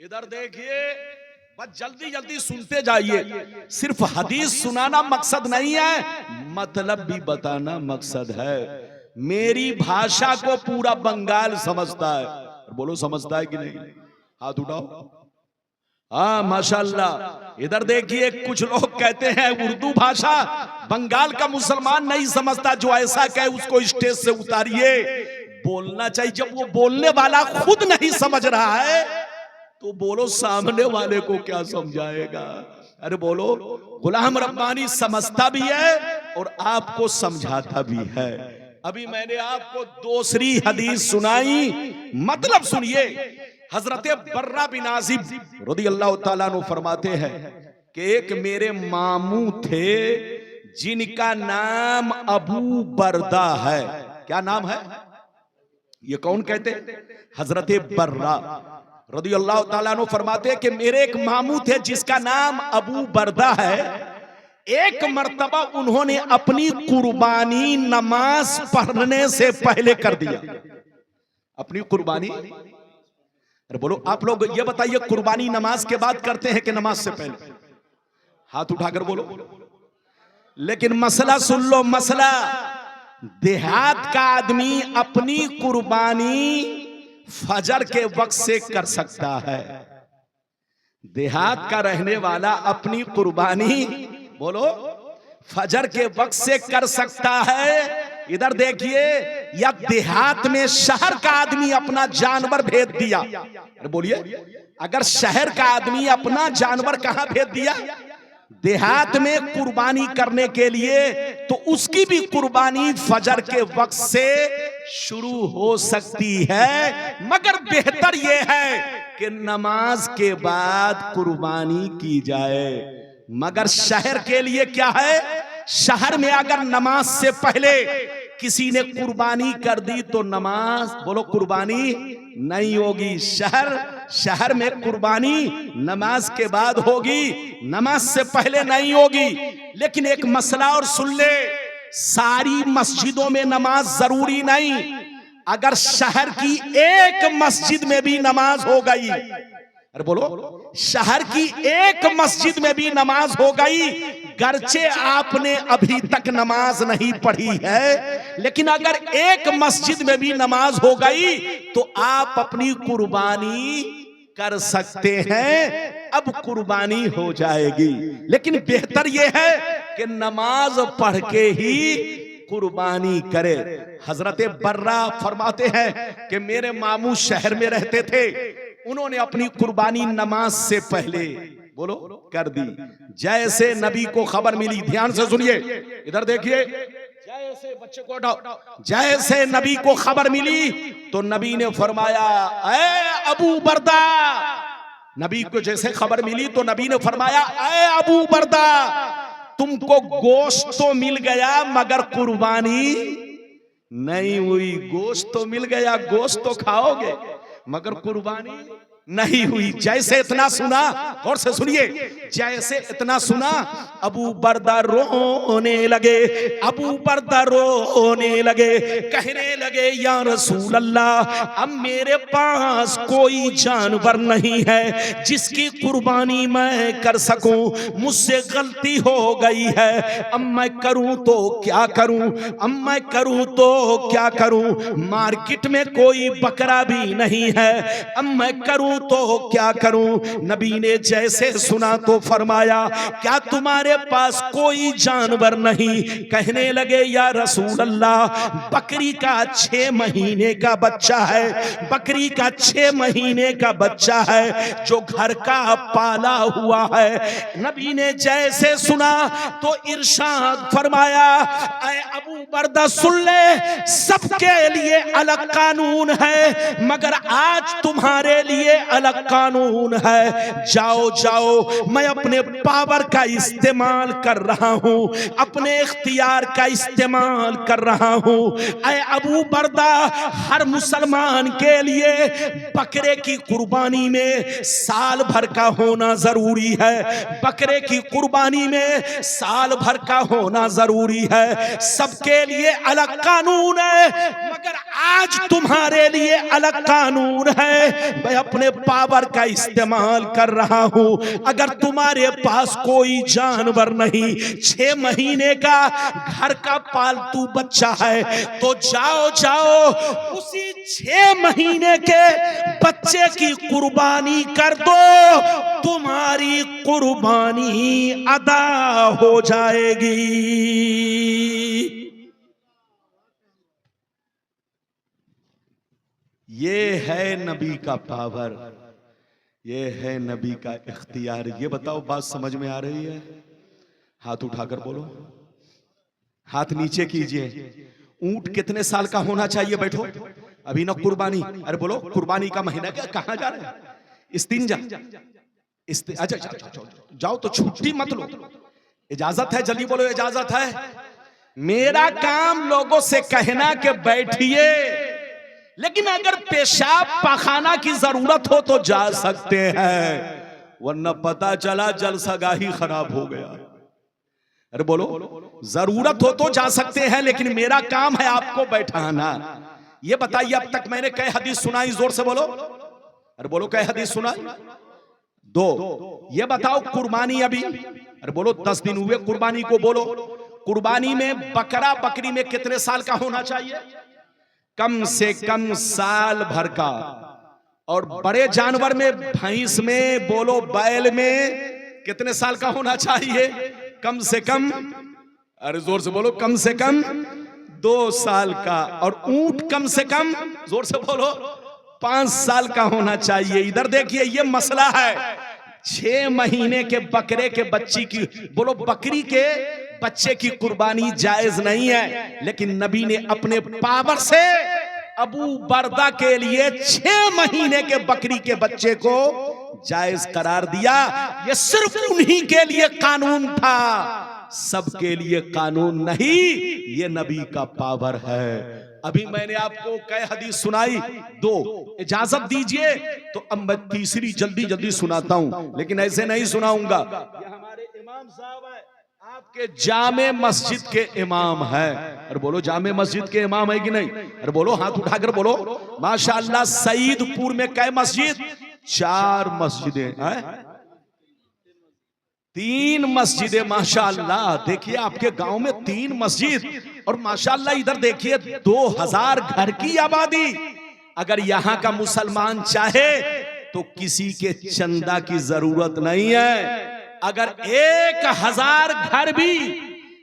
इधर देखिए, बस जल्दी जल्दी सुनते जाइए। सिर्फ हदीस सुनाना मकसद नहीं है, मतलब भी बताना मकसद है। मेरी भाषा को पूरा बंगाल समझता है, बोलो समझता है कि नहीं? हाथ उठाओ। हाँ माशाल्लाह। इधर देखिए, कुछ लोग कहते हैं उर्दू भाषा बंगाल का मुसलमान नहीं समझता, जो ऐसा कहे उसको स्टेज से उतारिए। बोलना चाहिए, जब वो बोलने वाला खुद नहीं समझ रहा है तो बोलो सामने वाले को क्या समझाएगा। अरे बोलो, गुलाम रब्बानी समझता भी है और आपको समझाता भी है। अभी मैंने आपको दूसरी हदीस सुनाई, मतलब सुनिए। हजरत बर्रा बिन आजिब रदियल्लाहु ताला अन्हु फरमाते हैं कि एक मेरे मामू थे जिनका नाम अबू बर्दा है। क्या नाम है? ये कौन कहते? हजरत बर्रा रदियल्लाहु ताला अन्हु फरमाते हैं कि मेरे एक मामू थे जिसका नाम अबू बर्दा है। एक मर्तबा उन्होंने अपनी कुर्बानी नमाज पढ़ने से पहले कर दिया। अपनी कुर्बानी, अरे बोलो आप लोग ये बताइए, कुर्बानी नमाज के बाद करते हैं कि नमाज से पहले? हाथ उठाकर बोलो। लेकिन मसला सुन लो, मसला देहात का आदमी अपनी कुर्बानी फजर के वक्त से कर सकता है। देहात का रहने वाला अपनी कुर्बानी बोलो फजर के वक्त से कर सकता है। इधर देखिए, या देहात में शहर का आदमी अपना जानवर भेज दिया। अरे बोलिए, अगर शहर का आदमी अपना जानवर कहां भेज दिया? देहात में कुर्बानी करने के लिए, तो उसकी भी कुर्बानी फजर के वक्त से शुरू हो सकती है। मगर बेहतर यह है कि नमाज के बाद कुर्बानी की जाए। मगर शहर के लिए क्या है, शहर में अगर नमाज से पहले किसी ने कुर्बानी कर दी तो नमाज बोलो कुर्बानी नहीं होगी। शहर में कुर्बानी नमाज के बाद होगी, नमाज से पहले नहीं होगी। लेकिन एक मसला और सुन ले, सारी मस्जिदों में नमाज जरूरी नहीं। अगर शहर की एक मस्जिद में भी नमाज हो गई, अरे बोलो, शहर की एक मस्जिद में भी नमाज हो गई, गर्चे आपने अभी तक नमाज नहीं पढ़ी है, लेकिन अगर एक मस्जिद में भी नमाज हो गई तो आप अपनी कुर्बानी कर सकते हैं। अब कुर्बानी हो जाएगी। लेकिन बेहतर यह है कि नमाज पढ़ के ही कुर्बानी करे। हजरत बर्रा फरमाते हैं कि मेरे मामू शहर में रहते थे, उन्होंने अपनी कुर्बानी नमाज से पहले बोलो कर दी। जैसे नबी को खबर मिली, ध्यान से सुनिए, इधर देखिए, जैसे बच्चे को उठाओ, जैसे नबी को खबर मिली तो नबी ने फरमाया, ऐ अबू बर्दा। नबी को जैसे खबर मिली तो नबी ने फरमाया, ऐ अबू बर्दा, तुमको गोश्त तो मिल गया मगर कुर्बानी नहीं हुई। गोश्त तो मिल गया, गोश्त तो खाओगे, मगर कुर्बानी नहीं हुई। जैसे इतना सुना, और से सुनिए, जैसे इतना सुना अबू बरदा रोने लगे, अबू बरदा रोने लगे, कहने लगे या रसूल अल्लाह, अब मेरे पास कोई जानवर नहीं है जिसकी कुर्बानी मैं कर सकूं, मुझसे गलती हो गई है, अब मैं करूं तो क्या करूं, अब मैं करूं तो क्या करूं, मार्केट में कोई बकरा भी नहीं है, अब मैं करूं तो क्या करूं। नबी ने जैसे सुना तो फरमाया क्या तुम्हारे पास कोई जानवर नहीं? कहने लगे या रसूल अल्लाह, बकरी का 6 महीने का बच्चा है, बकरी का 6 महीने का बच्चा है जो घर का पाला हुआ है। नबी ने जैसे सुना तो इरशाद फरमाया, ऐ अबू बरदा सुन ले, सबके लिए अलग कानून है मगर आज तुम्हारे लिए अलग कानून है। जाओ जाओ, मैं अपने पावर का इस्तेमाल कर रहा हूं, अपने इख्तियार का इस्तेमाल कर रहा हूं। ऐ अबू बरदा, हर मुसलमान के लिए बकरे की कुर्बानी में साल भर का होना जरूरी है, बकरे की कुर्बानी में साल भर का होना जरूरी है। सबके लिए अलग कानून है मगर आज तुम्हारे लिए अलग कानून है। मैं अपने पावर का इस्तेमाल कर रहा हूं। अगर तुम्हारे पास कोई जानवर नहीं, 6 महीने का घर का पालतू बच्चा है, तो जाओ जाओ उसी 6 महीने के बच्चे की कुर्बानी कर दो, तुम्हारी कुर्बानी अदा हो जाएगी। ये है नबी का पावर, ये है नबी का इख्तियार। ये बताओ बात समझ में आ रही है? हाथ उठाकर बोलो, हाथ नीचे कीजिए। ऊंट कितने साल का होना चाहिए? बैठो, अभी ना कुर्बानी। अरे बोलो, कुर्बानी का महीना क्या? कहां जा रहे हैं? इस्तिंजा, अच्छा जाओ तो छुट्टी मत लो, इजाजत है, जल्दी बोलो इजाजत है। मेरा काम लोगों से कहना कि बैठिए, लेकिन अगर पेशाब पखाना की जरूरत हो तो जा सकते हैं, वरना पता चला जलसागाही खराब हो गया। अरे बोलो, जरूरत हो तो जा सकते हैं, लेकिन मेरा काम है आपको बैठाना। ये बताइए अब तक मैंने कई हदीस सुनाई? जोर से बोलो। अरे बोलो, कई हदीस सुनाई? 2। ये बताओ कुर्बानी अभी, अरे बोलो 10 दिन हुए कुर्बानी को। बोलो, कुर्बानी में बकरा बकरी में कितने साल का होना चाहिए? कम से कम साल भर का। और बड़े जानवर में, भैंस में, बोलो बैल में कितने साल का होना चाहिए? कम से कम, अरे जोर से बोलो, कम से कम 2 साल का। और ऊंट कम से कम, जोर से बोलो, 5 साल का होना चाहिए। इधर देखिए, ये मसला है। 6 महीने के बकरे के बच्ची की, बोलो बकरी के बच्चे की कुर्बानी जायज नहीं है, लेकिन नबी ने अपने पावर से अबू बरदा के लिए 6 महीने के बकरी के बच्चे को जायज करार दिया। ये सिर्फ उन्हीं के लिए कानून था, सबके लिए कानून नहीं। ये नबी का पावर है। अभी मैंने आपको कई हदीस सुनाई, 2। इजाजत दीजिए तो अब मैं तीसरी जल्दी जल्दी सुनाता हूं, लेकिन ऐसे नहीं सुनाऊंगा। ये हमारे इमाम साहब है, आपके जामे मस्जिद के इमाम है। अरे बोलो, जामे मस्जिद के इमाम है कि नहीं? अरे बोलो, हाथ उठाकर बोलो। माशाअल्लाह, सईदपुर में कई मस्जिद? 4 मस्जिदें हैं, 3 मस्जिदें। माशाअल्लाह, देखिए आपके गांव में 3 मस्जिद, और माशाअल्लाह इधर देखिए 2000 घर की आबादी। अगर यहां का मुसलमान चाहे तो किसी के चंदा की जरूरत नहीं है। अगर 1000 घर भी,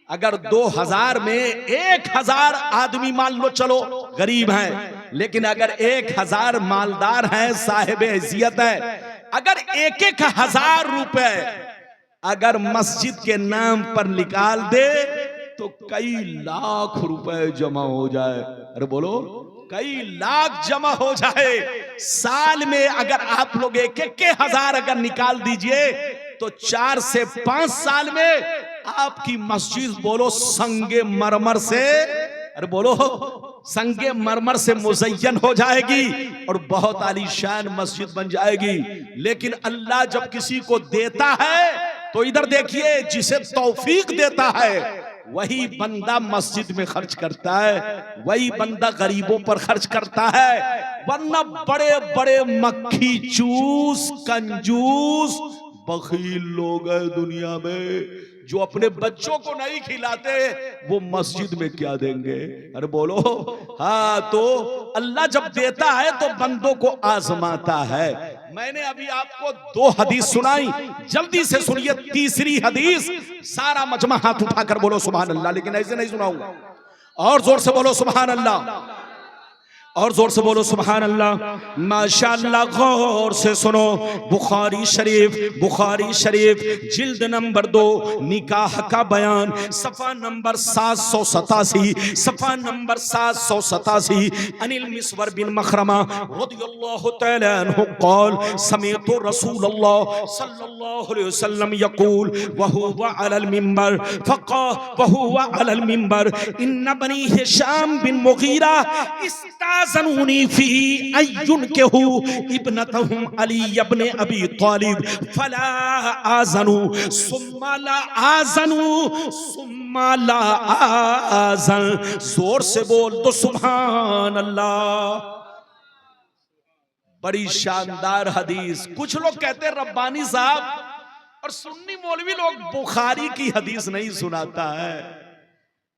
अगर 2000 में 1000 आदमी मान लो, चलो गरीब हैं, लेकिन अगर 1000 मालदार हैं, साहिब हैसियत है, अगर 1-1000 रुपए अगर मस्जिद के नाम पर निकाल दे तो कई लाख रुपए जमा हो जाए। अरे बोलो, कई लाख जमा हो जाए। साल में अगर आप लोग 1-1 हजार अगर निकाल दीजिए तो 4 से 5 साल में आपकी मस्जिद बोलो संगे मरमर से, अरे बोलो संगे मरमर से मुज़य्यन हो जाएगी और बहुत आलीशान मस्जिद बन जाएगी। लेकिन अल्लाह जब किसी को देता है तो इधर देखिए, जिसे तौफीक देता है वही बंदा मस्जिद में खर्च करता है, वही बंदा गरीबों पर खर्च करता है। वरना बड़े बड़े मक्खी चूस कंजूस बखील लोग हैं दुनिया में, जो अपने बच्चों को नहीं खिलाते वो मस्जिद में क्या देंगे। अरे बोलो हाँ, तो अल्लाह जब देता है तो बंदों को आजमाता है। मैंने अभी आपको 2 हदीस सुनाई, जल्दी से सुनिए तीसरी हदीस। सारा मजमा हाथ उठाकर बोलो सुभान अल्लाह, लेकिन ऐसे नहीं सुनाऊंगा, और जोर से बोलो सुभान अल्लाह, और जोर से बोलो सुभान अल्लाह। माशाअल्लाह, गौर से सुनो। बुखारी शरीफ जिल्द नंबर 2 निकाह का बयान, सफा नंबर 787 अनिल मिस्वर बिन मखरमा रदियल्लाहु तआला अन्हु क़ाल समीअतु रसूलल्लाह सल्लल्लाहु अलैहि वसल्लम यक़ूल व हुवा अलल मिंबर इन्न बनी हिशाम बिन मुगीरा इस्ताज़नूनी फी अय्युनकिहु इब्नतहुम अली इब्न अबी तालिब फला आज़नु सुम्मा ला आज़न। जोर से बोल तो सुभान अल्लाह। बड़ी शानदार हदीस। कुछ लोग कहते हैं रब्बानी साहब और सुन्नी मौलवी लोग बुखारी की हदीस नहीं सुनाता है,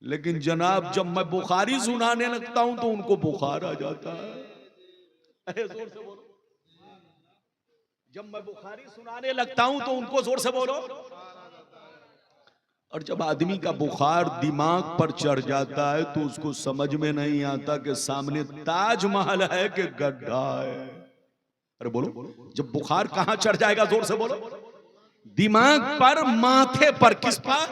लेकिन जनाब जब मैं बुखारी सुनाने लगता हूं तो उनको बुखार आ जाता है। अरे जोर से बोलो। जब मैं बुखारी सुनाने लगता हूं तो उनको जोर से बोलो। और जब आदमी का बुखार दिमाग पर चढ़ जाता है तो उसको समझ में नहीं आता कि सामने ताजमहल है कि गड्ढा है। अरे बोलो, जब बुखार कहां चढ़ जाएगा, जोर से बोलो। दिमाग पर, माथे पर। किस पर?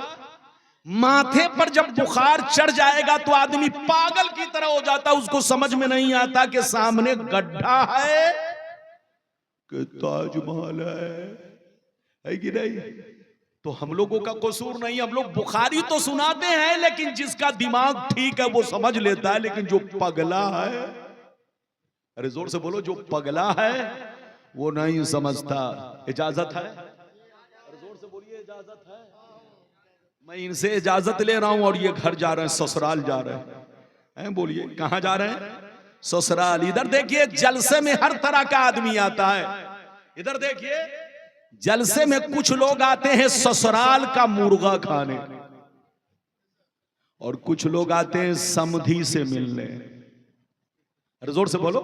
माथे पर जब बुखार चढ़ जाएगा तो आदमी पागल की तरह हो जाता, उसको समझ में नहीं आता कि सामने गड्ढा है कि ताजमहल है कि नहीं। तो हम लोगों का कसूर नहीं, हम लोग बुखारी तो सुनाते हैं, लेकिन जिसका दिमाग ठीक है वो समझ लेता है, लेकिन जो पगला है, अरे जोर से बोलो, जो पगला है वो नहीं समझता। इजाजत है? अरे जोर से बोलिए, इजाजत है? मैं इनसे इजाजत ले रहा हूं और ये घर जा रहे हैं, ससुराल जा रहे हैं। बोलिए कहां जा रहे हैं? ससुराल। इधर देखिए, जलसे में हर तरह का आदमी आता है। इधर देखिए, जलसे में कुछ लोग आते हैं ससुराल का मुर्गा खाने, और कुछ लोग आते हैं समधी से मिलने। अरे जोर से बोलो।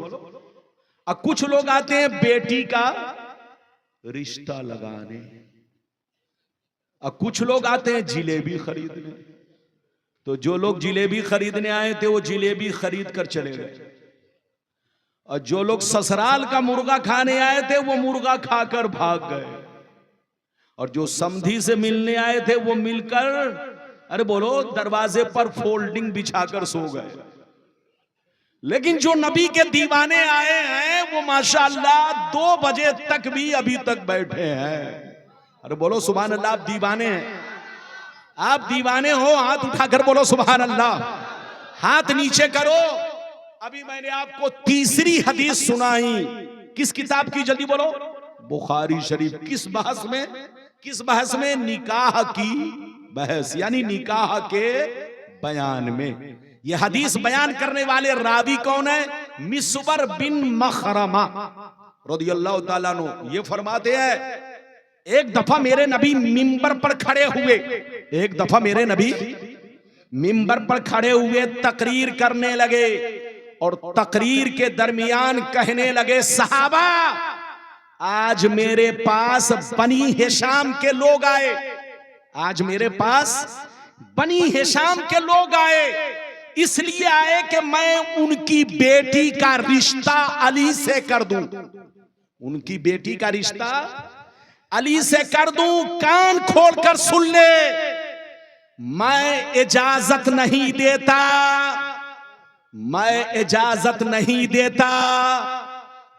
और कुछ लोग आते हैं बेटी का रिश्ता लगाने, और कुछ लोग आते हैं जिलेबी खरीदने। तो जो लोग जिलेबी खरीदने आए थे वो जिलेबी खरीद कर चले गए, और जो लोग ससुराल का मुर्गा खाने आए थे वो मुर्गा खाकर भाग गए, और जो समधी से मिलने आए थे वो मिलकर, अरे बोलो, दरवाजे पर फोल्डिंग बिछाकर सो गए। लेकिन जो नबी के दीवाने आए हैं वो माशाअल्लाह 2 बजे तक भी अभी तक बैठे हैं। अरे बोलो सुभान अल्लाह। आप दीवाने हैं, आप दीवाने हो, हाथ उठाकर बोलो सुभान अल्लाह। हाथ नीचे करो। अभी मैंने आपको तीसरी हदीस सुनाई, किस किताब की? जल्दी बोलो। बुखारी शरीफ। किस बहस में? किस बहस में? निकाह की बहस, यानी निकाह के बयान में। ये हदीस बयान करने वाले रावी कौन है? मिस्वर बिन मखरमा रदियल्लाहु ताला अन्हु। ये फरमाते हैं, एक दफा मेरे नबी मिंबर पर खड़े हुए, एक दफा मेरे नबी मिंबर पर खड़े हुए तकरीर करने लगे, और तकरीर के दरमियान कहने लगे, सहाबा आज मेरे पास बनी हिशाम के लोग आए, आज मेरे पास बनी हिशाम के लोग आए, इसलिए आए कि मैं उनकी बेटी का रिश्ता अली से कर दूं, उनकी बेटी का रिश्ता अली से कर दूं। कान खोलकर सुन ले, मैं इजाजत नहीं देता, मैं इजाजत नहीं देता,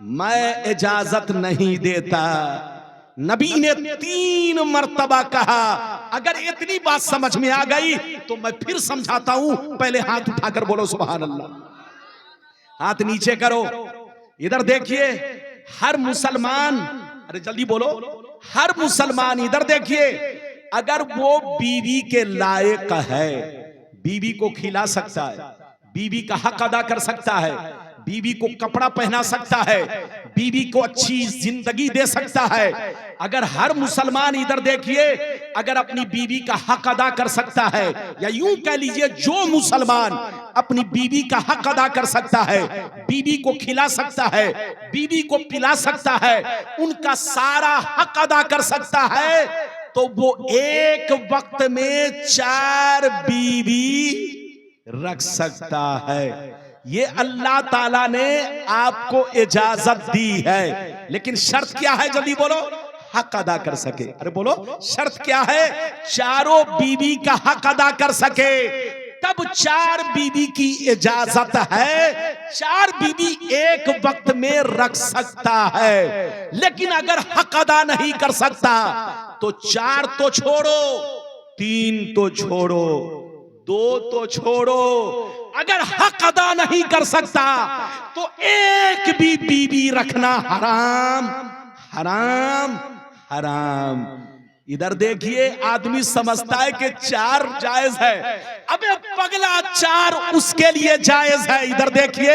मैं इजाजत नहीं देता। नबी ने 3 मर्तबा कहा, अगर इतनी बात समझ में आ गई तो मैं फिर समझाता हूं, पहले हाथ उठाकर बोलो सुभान अल्लाह। हाथ नीचे करो, इधर देखिए। हर मुसलमान, अरे जल्दी बोलो, हर मुसलमान इधर देखिए, अगर वो बीवी के लायक है, बीवी को खिला सकता है, बीवी का हक अदा कर सकता है, बीवी को कपड़ा पहना सकता है, बीवी को अच्छी जिंदगी दे सकता है, अगर हर मुसलमान इधर देखिए अगर अपनी बीवी का हक अदा कर सकता है, या यूं कह लीजिए जो मुसलमान अपनी बीवी का हक अदा कर सकता है, बीवी को खिला सकता है, बीवी को पिला सकता है, उनका सारा हक अदा कर सकता है, तो वो एक वक्त में 4 बीवी रख सकता है। ये अल्लाह ताला ने आपको इजाजत दी है, लेकिन शर्त क्या है? जल्दी बोलो। हक अदा कर सके। अरे बोलो, शर्त क्या है? चारों बीवी का हक अदा कर सके, तब 4 बीवी की इजाजत है। 4 बीवी एक वक्त में रख सकता है, लेकिन अगर हक अदा नहीं कर सकता तो 4 तो छोड़ो, 3 तो छोड़ो, 2 तो छोड़ो, अगर हक अदा नहीं कर सकता तो एक भी बीवी रखना हराम, हराम, हराम। इधर देखिए, आदमी समझता है कि 4 जायज है, अबे पगला 4 उसके लिए जायज है। इधर देखिए,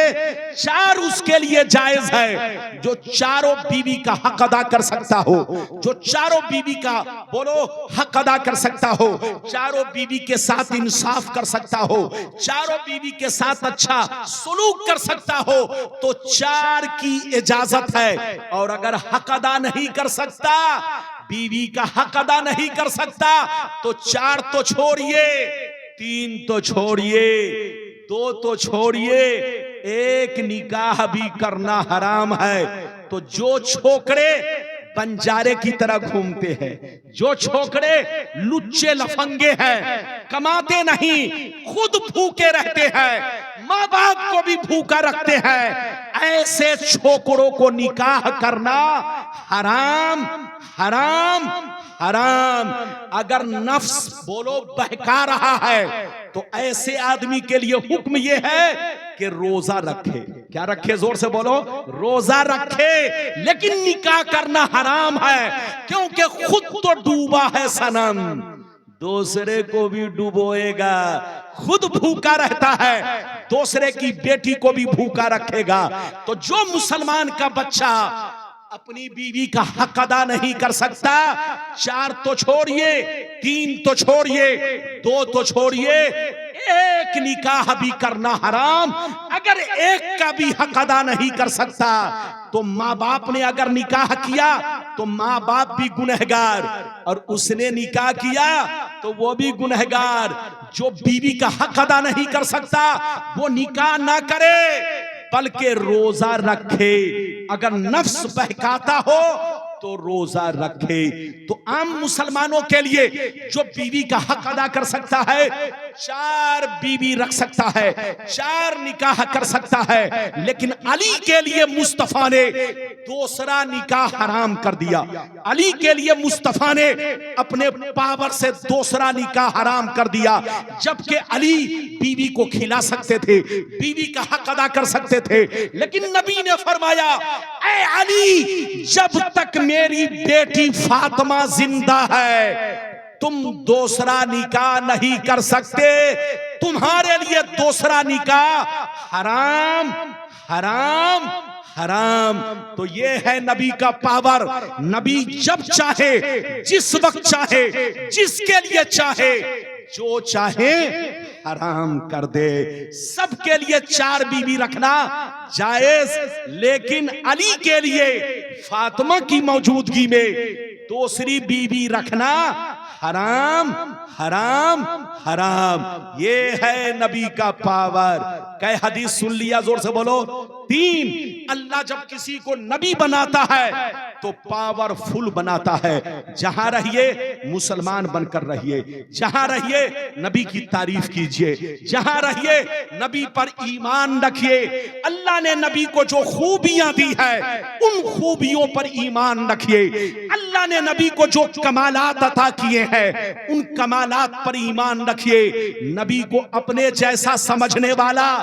4 उसके लिए जायज है जो चारों बीवी का हक अदा कर सकता हो, जो चारों बीवी का बोलो हक अदा कर सकता हो, चारों बीवी के साथ इंसाफ कर सकता हो, चारों बीवी के साथ अच्छा सुलूक कर सकता हो, तो 4 की इजाजत है। और अगर हक अदा नहीं कर सकता, बीवी का हक अदा नहीं कर सकता, तो 4 तो छोड़िए, 3 तो छोड़िए, 2 तो छोड़िए, एक निकाह भी करना हराम है। तो जो छोकरे बंजारे की तरह घूमते हैं, जो छोकरे लुच्चे लफंगे हैं, कमाते नहीं, खुद भूखे रहते हैं, माँ बाप को भी भूखा रखते हैं, ऐसे छोकरों को निकाह करना हराम, हराम, हराम। अगर नफ्स बोलो बहका रहा है तो ऐसे आदमी के लिए हुक्म यह है कि रोजा रखे। क्या रखे? जोर से बोलो, रोजा रखे, लेकिन निकाह करना हराम है, क्योंकि खुद तो डूबा है सनम, दूसरे को भी डुबोएगा। खुद भूखा रहता है, दूसरे की बेटी को भी भूखा रखेगा। तो जो मुसलमान का बच्चा अपनी बीवी का हक अदा नहीं कर सकता, 4 तो छोड़िए, 3 तो छोड़िए, 2 तो छोड़िए, एक निकाह भी करना हराम। अगर एक का भी हक अदा नहीं कर सकता तो माँ बाप ने अगर निकाह किया तो माँ बाप भी गुनहगार, और उसने निकाह किया तो वो भी गुनहगार। जो बीवी का हक अदा नहीं कर सकता वो निकाह ना करे, बल्कि रोजा रखे। अगर नफ्स बहकाता हो तो रोजा रखे। तो आम मुसलमानों के लिए जो बीवी का हक अदा कर सकता है, 4 बीवी रख सकता है, 4 निकाह कर सकता है, लेकिन अली के लिए मुस्तफा ने दूसरा निकाह हराम कर दिया। अली के लिए मुस्तफा ने अपने पावर से दूसरा निकाह हराम कर दिया, जबकि अली बीवी को खिला सकते थे, बीवी का हक अदा कर सकते थे, लेकिन नबी ने फरमाया, ऐ अली, जब तक मेरी बेटी फातिमा जिंदा है तुम दूसरा निकाह नहीं कर सकते, तुम्हारे लिए दूसरा निकाह हराम, हराम, हराम। तो ये है नबी का पावर। नबी जब चाहे, जिस वक्त चाहे, जिसके लिए चाहे, जो चाहे हराम कर दे। सबके लिए 4 बीवी रखना जायज, लेकिन अली के लिए फातिमा की मौजूदगी में दूसरी बीवी रखना हराम, हराम, हराम। ये है नबी का पावर। कई हदीस सुन लिया? जोर से बोलो। तीन, अल्लाह जब किसी को नबी बनाता है तो पावरफुल बनाता है। जहां रहिए मुसलमान बनकर रहिए, जहां रहिए नबी की तारीफ कीजिए, जहां रहिए नबी पर ईमान रखिए। अल्लाह ने नबी को जो खूबियां दी है उन खूबियों पर ईमान रखिए। अल्लाह ने नबी को जो कमालात अता किए हैं उन कमालात पर ईमान रखिए। नबी को अपने जैसा समझने वाला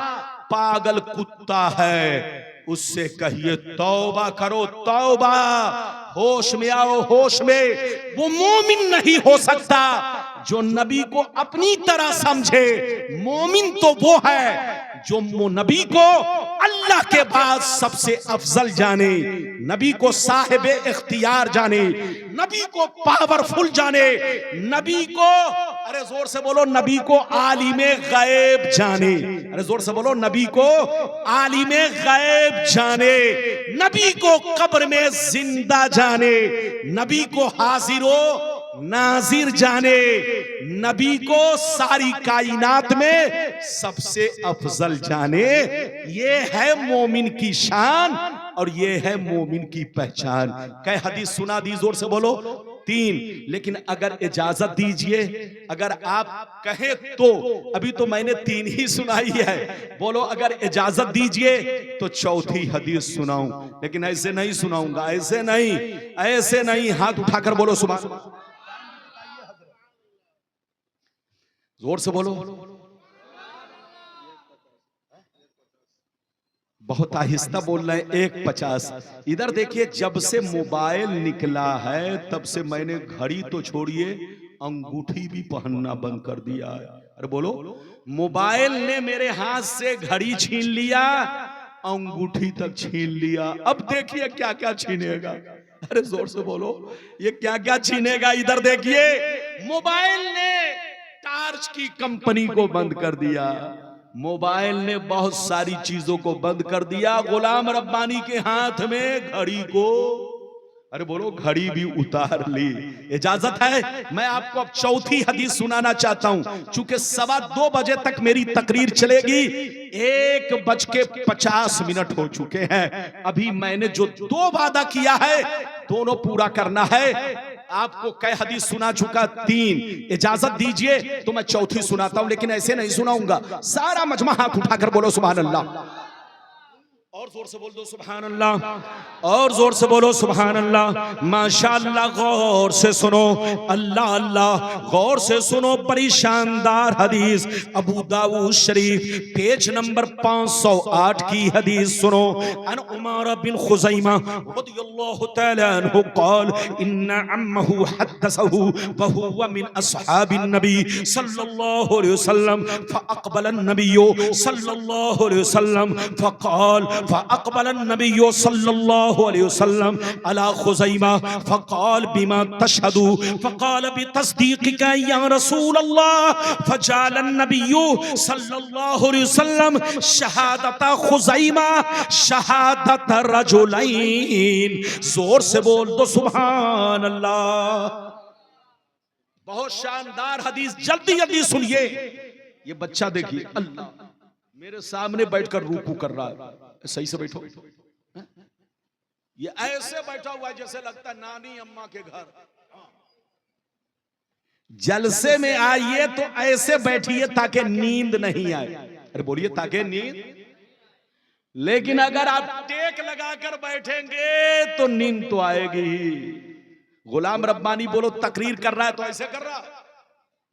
पागल कुत्ता है, उससे कहिए तौबा करो, तौबा। होश में आओ, होश में। वो मोमिन नहीं हो सकता जो नबी को अपनी तरह समझे। मोमिन तो वो है जो नबी को अल्लाह के बाद सबसे अफजल जाने, नबी को साहिब इख्तियार जाने, नबी को पावरफुल जाने, नबी को, अरे जोर से बोलो, नबी को आलिमे गैब जाने। अरे जोर से बोलो, नबी को आलिमे गैब जाने, नबी को कब्र में जिंदा जाने, नबी को हाजिरो नाजिर जाने, नबी को सारी कायनात में सबसे अफजल जाने। ये है मोमिन की शान और ये है मोमिन की पहचान। कै हदीस सुना दी, जोर से बोलो? 3। लेकिन अगर इजाजत दीजिए, अगर आप कहें तो, अभी तो मैंने 3 ही सुनाई है, बोलो अगर इजाजत दीजिए तो 4थी हदीस सुनाऊं, लेकिन ऐसे नहीं सुनाऊंगा, ऐसे नहीं, ऐसे नहीं। हाथ उठाकर बोलो सुभान, जोर से बोलो। बहुत आहिस्ता बोल रहे हैं, 1:50। इधर देखिए, जब से मोबाइल निकला है तब से मैंने घड़ी तो छोड़िए, अंगूठी भी पहनना बंद कर दिया है। अरे बोलो, मोबाइल ने मेरे हाथ से घड़ी छीन लिया, अंगूठी तक छीन लिया, अब देखिए क्या क्या छीनेगा। अरे जोर से बोलो, ये क्या क्या छीनेगा। इधर देखिए, मोबाइल ने टार्च की कंपनी को बंद कर दिया, मोबाइल ने बहुत सारी चीजों को बंद कर दिया। गुलाम रब्बानी के हाथ में घड़ी को, अरे बोलो, घड़ी भी उतार ली। इजाजत है? मैं आपको अब 4थी हदीस सुनाना चाहता हूं। चूंकि 2:15 बजे तक मेरी तकरीर चलेगी, 1:50 हो चुके हैं। अभी मैंने जो 2 वादा किया है दोनों पूरा करना है। आपको कै हदीस सुना चुका? 3। इजाजत दीजिए तो मैं 4थी सुनाता हूं, लेकिन ऐसे नहीं सुनाऊंगा। सारा मजमा हाथ उठाकर बोलो सुभान अल्लाह, और जोर से बोल दो सुभान अल्लाह, और जोर से बोलो सुभान अल्लाह। माशाअल्लाह, गौर से सुनो, अल्लाह अल्लाह, गौर से सुनो। बड़ी शानदार हदीस, अबू दाऊद शरीफ पेज नंबर 508 की हदीस सुनो। अन उमर बिन खुज़ैमा रदियल्लाहु तआला अन्हु क़ाल इन्ना अम्महु हद्दसहु व हुवा मिन अस्हाबिन नबी सल्लल्लाहु अलैहि वसल्लम फअक़बल अन्नबिय्यु सल्लल्लाहु अलैहि वसल्लम फक़ाल फ़अक़बल अन्नबिय्यु सल्लल्लाहु अलैहि वसल्लम अला खुज़ैमा फ़क़ाल बिमा तशहदु फ़क़ाल बितस्दीक़िका या रसूल अल्लाह फ़जअल अन्नबिय्यु सल्लल्लाहु अलैहि वसल्लम शहादत खुज़ैमा शहादत रजुलैन। जोर से बोल दो सुभान अल्लाह। बहुत शानदार हदीस, जल्दी जल्दी सुनिए। ये बच्चा देखिए, अल्लाह मेरे सामने बैठकर रूकू कर रहा है। सही से बैठो, ये ऐसे बैठा हुआ है जैसे लगता है नानी अम्मा के घर। जलसे में आइए तो ऐसे बैठिए ताकि नींद नहीं आए। अरे बोलिए, ताकि नींद। लेकिन अगर आप टेक लगाकर बैठेंगे तो नींद तो आएगी ही। गुलाम रब्बानी बोलो, तकरीर कर रहा है तो ऐसे कर रहा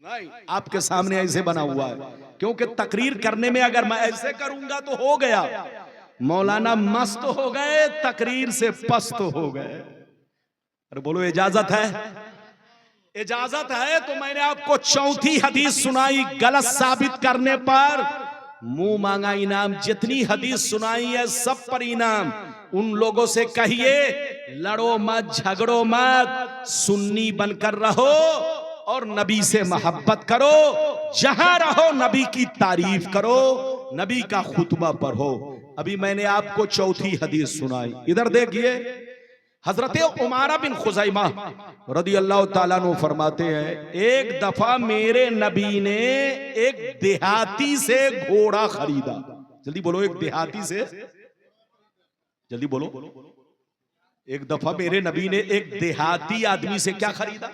नहीं, आपके सामने ऐसे बना हुआ है, क्योंकि तकरीर करने में अगर मैं ऐसे करूंगा तो हो गया, मौलाना मस्त हो गए, तकरीर से पस्त हो गए। अरे बोलो, इजाजत है? इजाजत है तो मैंने आपको 4थी हदीस सुनाई, गलत साबित करने पर मुंह मांगा इनाम। जितनी हदीस सुनाई है सब पर इनाम। उन लोगों से कहिए, लड़ो मत, झगड़ो मत, सुन्नी बनकर रहो और नबी से मोहब्बत करो। जहां रहो नबी की तारीफ करो, नबी का खुतबा पढ़ो। अभी मैंने आपको 4थी हदीस सुनाई। इधर देखिए, हजरत उमारा बिन खुज़ैमा रदियल्लाहु ताला अन्हु फरमाते हैं, एक दफा मेरे नबी ने एक देहाती से घोड़ा खरीदा। जल्दी बोलो, एक देहाती से जल्दी बोलो। एक दफा मेरे नबी ने एक देहाती आदमी से क्या खरीदा?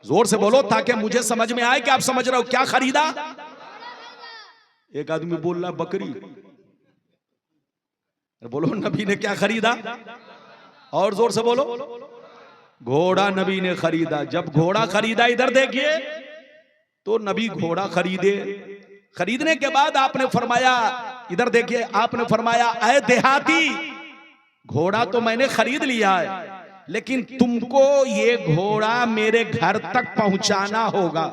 जोर से बोलो ताकि मुझे समझ में आए कि आप समझ रहे हो। क्या खरीदा? एक आदमी बोल रहा बकरी। बोलो नबी ने क्या खरीदा? और जोर से बोलो। घोड़ा नबी ने खरीदा। जब घोड़ा खरीदा, इधर देखिए, तो नबी घोड़ा खरीदे। खरीदने के बाद आपने फरमाया, इधर देखिए, आपने फरमाया ऐ देहाती, घोड़ा तो मैंने खरीद लिया है, लेकिन तुमको ये घोड़ा मेरे घर तक पहुंचाना होगा।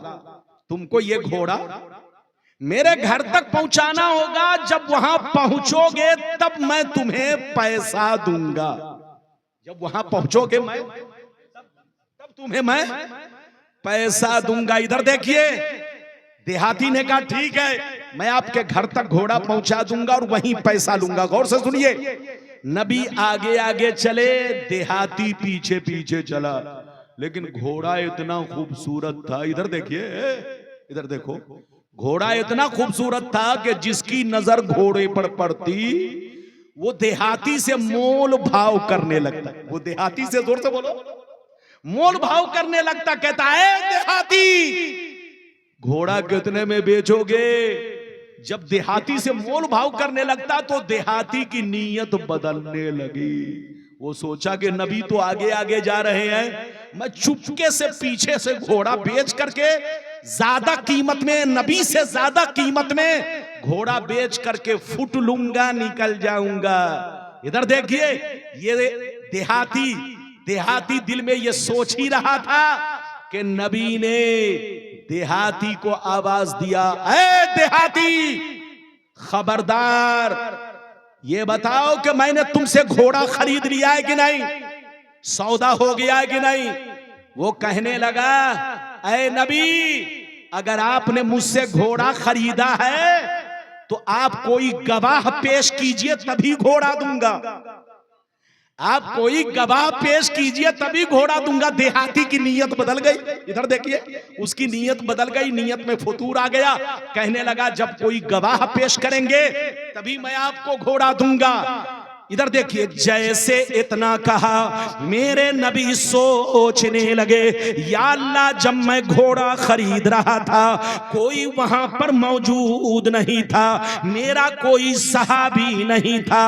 तुमको ये घोड़ा मेरे घर तक पहुंचाना होगा। जब वहां पहुंचोगे तब मैं तुम्हें पैसा दूंगा। जब वहां पहुंचोगे तब तुम्हें मैं पैसा दूंगा। इधर देखिए, देहाती ने कहा ठीक है, मैं आपके घर तक घोड़ा पहुंचा दूंगा और वहीं पैसा लूंगा। गौर से सुनिए, नबी आगे आगे चले, देहाती पीछे पीछे चला, लेकिन घोड़ा इतना खूबसूरत था। इधर देखिए, इधर देखो, घोड़ा इतना खूबसूरत था कि जिसकी नजर घोड़े पर पड़ती वो देहाती से मोल भाव करने लगता। वो देहाती से, जोर से बोलो, मोल भाव करने लगता। कहता है देहाती, घोड़ा कितने में बेचोगे? जब देहाती से मोल भाव करने लगता तो देहाती की नीयत बदलने लगी। वो सोचा कि नबी तो आगे आगे जा रहे हैं, मैं चुपके से पीछे से घोड़ा बेच करके ज्यादा कीमत में, नबी से ज्यादा कीमत में घोड़ा बेच करके फुट लूंगा, निकल जाऊंगा। इधर देखिए, ये देहाती दिल में ये सोच ही रहा था कि नबी ने देहाती को आवाज दिया, ऐ देहाती, खबरदार, ये बताओ कि मैंने तुमसे घोड़ा खरीद लिया है कि नहीं, सौदा हो गया है कि नहीं? वो कहने लगा, ऐ नबी, अगर आपने मुझसे घोड़ा खरीदा है तो आप कोई गवाह पेश कीजिए तभी घोड़ा दूंगा। आप कोई गवाह पेश कीजिए तभी घोड़ा दूंगा। देहाती की नीयत बदल गई। इधर देखिए, उसकी नीयत बदल गई, नीयत में फुतूर आ गया। कहने लगा जब कोई गवाह पेश करेंगे तभी मैं आपको घोड़ा दूंगा। इधर देखिए, जैसे इतना कहा, मेरे नबी सोचने लगे, या अल्लाह, जब मैं घोड़ा खरीद रहा था कोई वहां पर मौजूद नहीं था, मेरा कोई सहाबी नहीं था,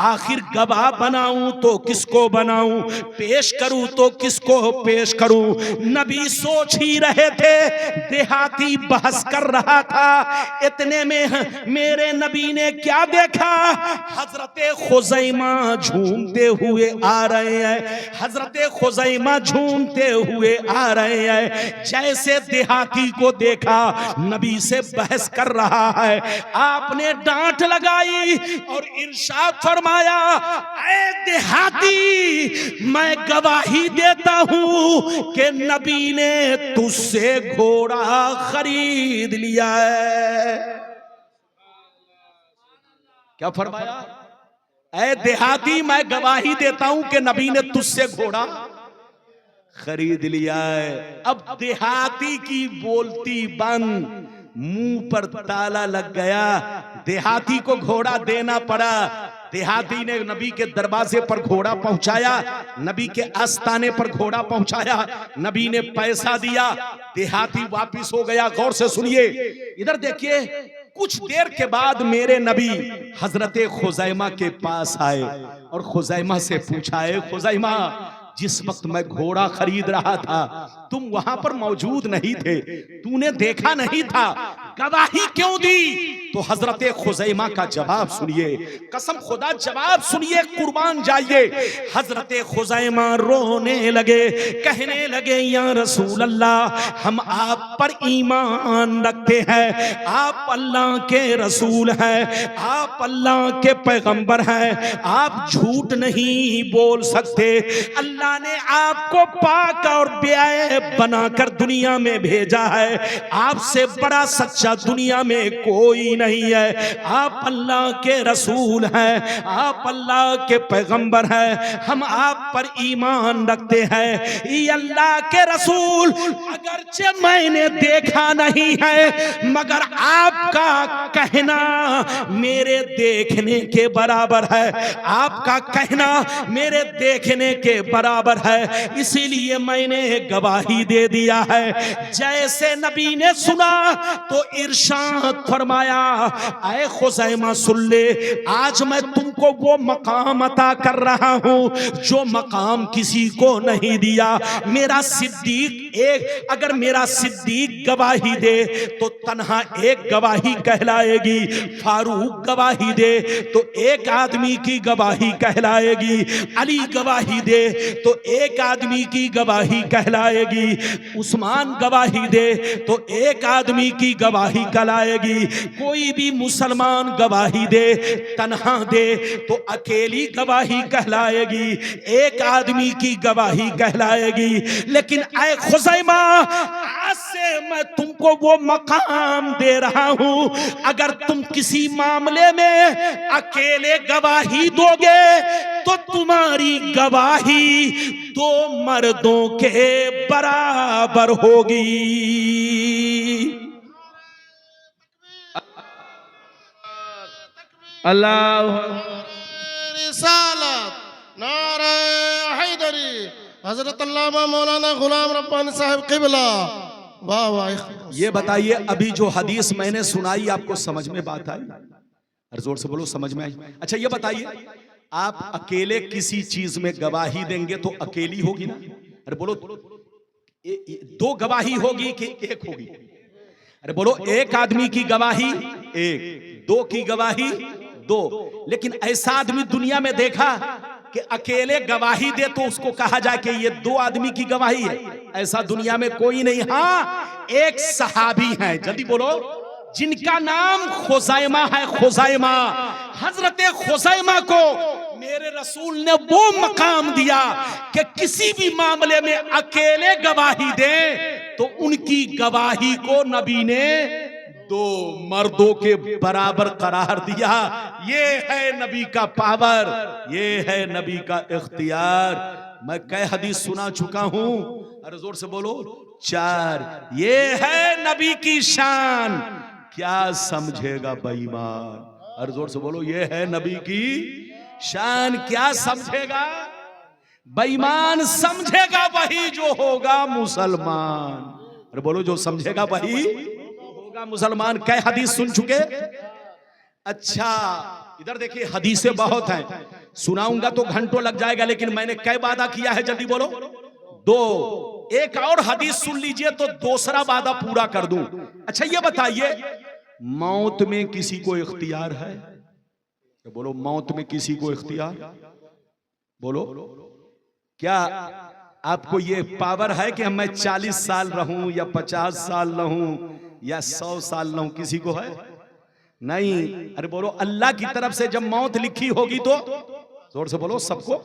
आखिर गवाह बनाऊं तो किसको बनाऊं, पेश करूं तो किसको पेश करूं? नबी सोच ही रहे थे, देहाती बहस कर रहा था। इतने में मेरे नबी ने क्या देखा? हजरत खुज़ैमा झूमते हुए आ रहे हैं। हजरत खुज़ैमा झूमते हुए आ रहे हैं। जैसे देहाती को देखा, नबी से बहस कर रहा है, आपने डांट लगाई और इरशाद फरमाया, ऐ देहाती, मैं गवाही देता हूं कि नबी ने तुझसे घोड़ा खरीद लिया है। क्या फरमाया? ऐ देहाती, मैं गवाही देता हूं कि नबी ने तुझसे घोड़ा खरीद लिया है। अब देहाती की बोलती बंद, मुंह पर ताला लग गया। देहाती को घोड़ा देना पड़ा। देहाती ने नबी के दरवाजे पर घोड़ा पहुंचाया, नबी के आस्ताने पर घोड़ा पहुंचाया, नबी ने पैसा दिया, देहाती वापिस हो गया। गौर से सुनिए, इधर देखिए, कुछ देर के बाद मेरे नबी हजरत खुज़ैमा के पास आए और खुज़ैमा से पूछा, है खुज़ैमा, जिस वक्त मैं घोड़ा खरीद रहा था तुम वहां पर मौजूद नहीं थे, तूने देखा नहीं था, गवाही क्यों दी? तो हजरत खुज़ैमा का जवाब सुनिए, कसम खुदा जवाब सुनिए, कुर्बान जाइए। हजरत खुज़ैमा रोने लगे, कहने लगे, या रसूल अल्लाह, हम आप पर ईमान रखते हैं, आप अल्लाह के रसूल हैं, आप अल्लाह के पैगंबर हैं, आप झूठ नहीं बोल सकते। अल्लाह ने आपको पाक और बेअयब बनाकर दुनिया में भेजा है, आपसे बड़ा सच्चा सच्चा दुनिया में कोई नहीं है। आप अल्लाह के रसूल हैं, आप अल्लाह के पैगंबर हैं, हम आप पर ईमान रखते हैं। ये अल्लाह के रसूल, अगरचे मैंने देखा नहीं है मगर आपका कहना मेरे देखने के बराबर है, आपका कहना मेरे देखने के बराबर है, इसीलिए मैंने गवाही दे दिया है। जैसे नबी ने सुना तो इरशाद फरमाया, ऐ खुज़ैमा सुन ले, आज मैं तुमको वो मकाम अता कर रहा हूं जो मकाम किसी को नहीं दिया। मेरा सिद्दीक एक, अगर मेरा सिद्दीक गवाही दे तो तन्हा एक गवाही कहलाएगी, फारूक गवाही दे तो एक आदमी की गवाही कहलाएगी, अली गवाही दे तो एक आदमी की गवाही कहलाएगी, उस्मान गवाही दे तो एक आदमी की गवाही कहलाएगी। कोई भी मुसलमान गवाही दे, तन्हा दे तो अकेली गवाही कहलाएगी, एक आदमी की गवाही कहलाएगी। लेकिन ऐ खुज़ैमा, आज से मैं तुमको वो मकाम दे रहा हूं, अगर तुम किसी मामले में अकेले गवाही दोगे तो तुम्हारी गवाही दो मर्दों के बराबर होगी। अल्लाह रिसालत, नारे हैदरी, हजरत अल्लामा मौलाना गुलाम रब्बानी साहब क़िबला। वाह वाह। ये बताइए, अभी जो हदीस मैंने सुनाई आपको समझ में बात आई? अरे जोर से बोलो, समझ में आई? अच्छा ये बताइए, आप अकेले किसी चीज में गवाही देंगे तो अकेली होगी ना? अरे बोलो, दो गवाही होगी कि एक होगी? अरे बोलो, एक आदमी की गवाही एक, दो की गवाही दो। लेकिन ऐसा आदमी दुनिया में देखा कि अकेले गवाही दे तो उसको कहा जाए कि ये दो आदमी की गवाही है? ऐसा दुनिया में कोई नहीं। हाँ, एक सहाबी है, जल्दी बोलो, जिनका नाम खुज़ैमा है। खुज़ैमा, हजरत खुज़ैमा को मेरे रसूल ने वो मकाम दिया कि किसी भी मामले में अकेले गवाही दे तो उनकी गवाही को नबी ने दो मर्दों के बराबर करार दिया। ये है नबी का पावर, ये है नबी का इख्तियार। मैं कई हदीस सुना चुका हूं, अरे जोर से बोलो, 4। ये है नबी की शान, क्या समझेगा बेईमान? अरे जोर से बोलो, ये है नबी की शान, क्या समझेगा बेईमान? समझेगा वही जो होगा मुसलमान। अरे बोलो, जो समझेगा वही होगा मुसलमान। कई हदीस सुन चुके? अच्छा इधर देखिए, हदीसें बहुत हैं, सुनाऊंगा तो घंटों लग जाएगा, लेकिन मैंने कई वादा किया है, जल्दी बोलो, 2। एक और हदीस सुन लीजिए तो दूसरा वादा पूरा कर दूं। अच्छा ये बताइए, मौत में किसी को इख्तियार है? तो बोलो, मौत में किसी को इख्तियार? बोलो, क्या आपको ये पावर है कि मैं 40 साल रहूं या 50 साल रहूं या 100 साल रहूं? किसी को है? नहीं। अरे बोलो, अल्लाह की तरफ से जब मौत लिखी होगी तो जोर से बोलो, सबको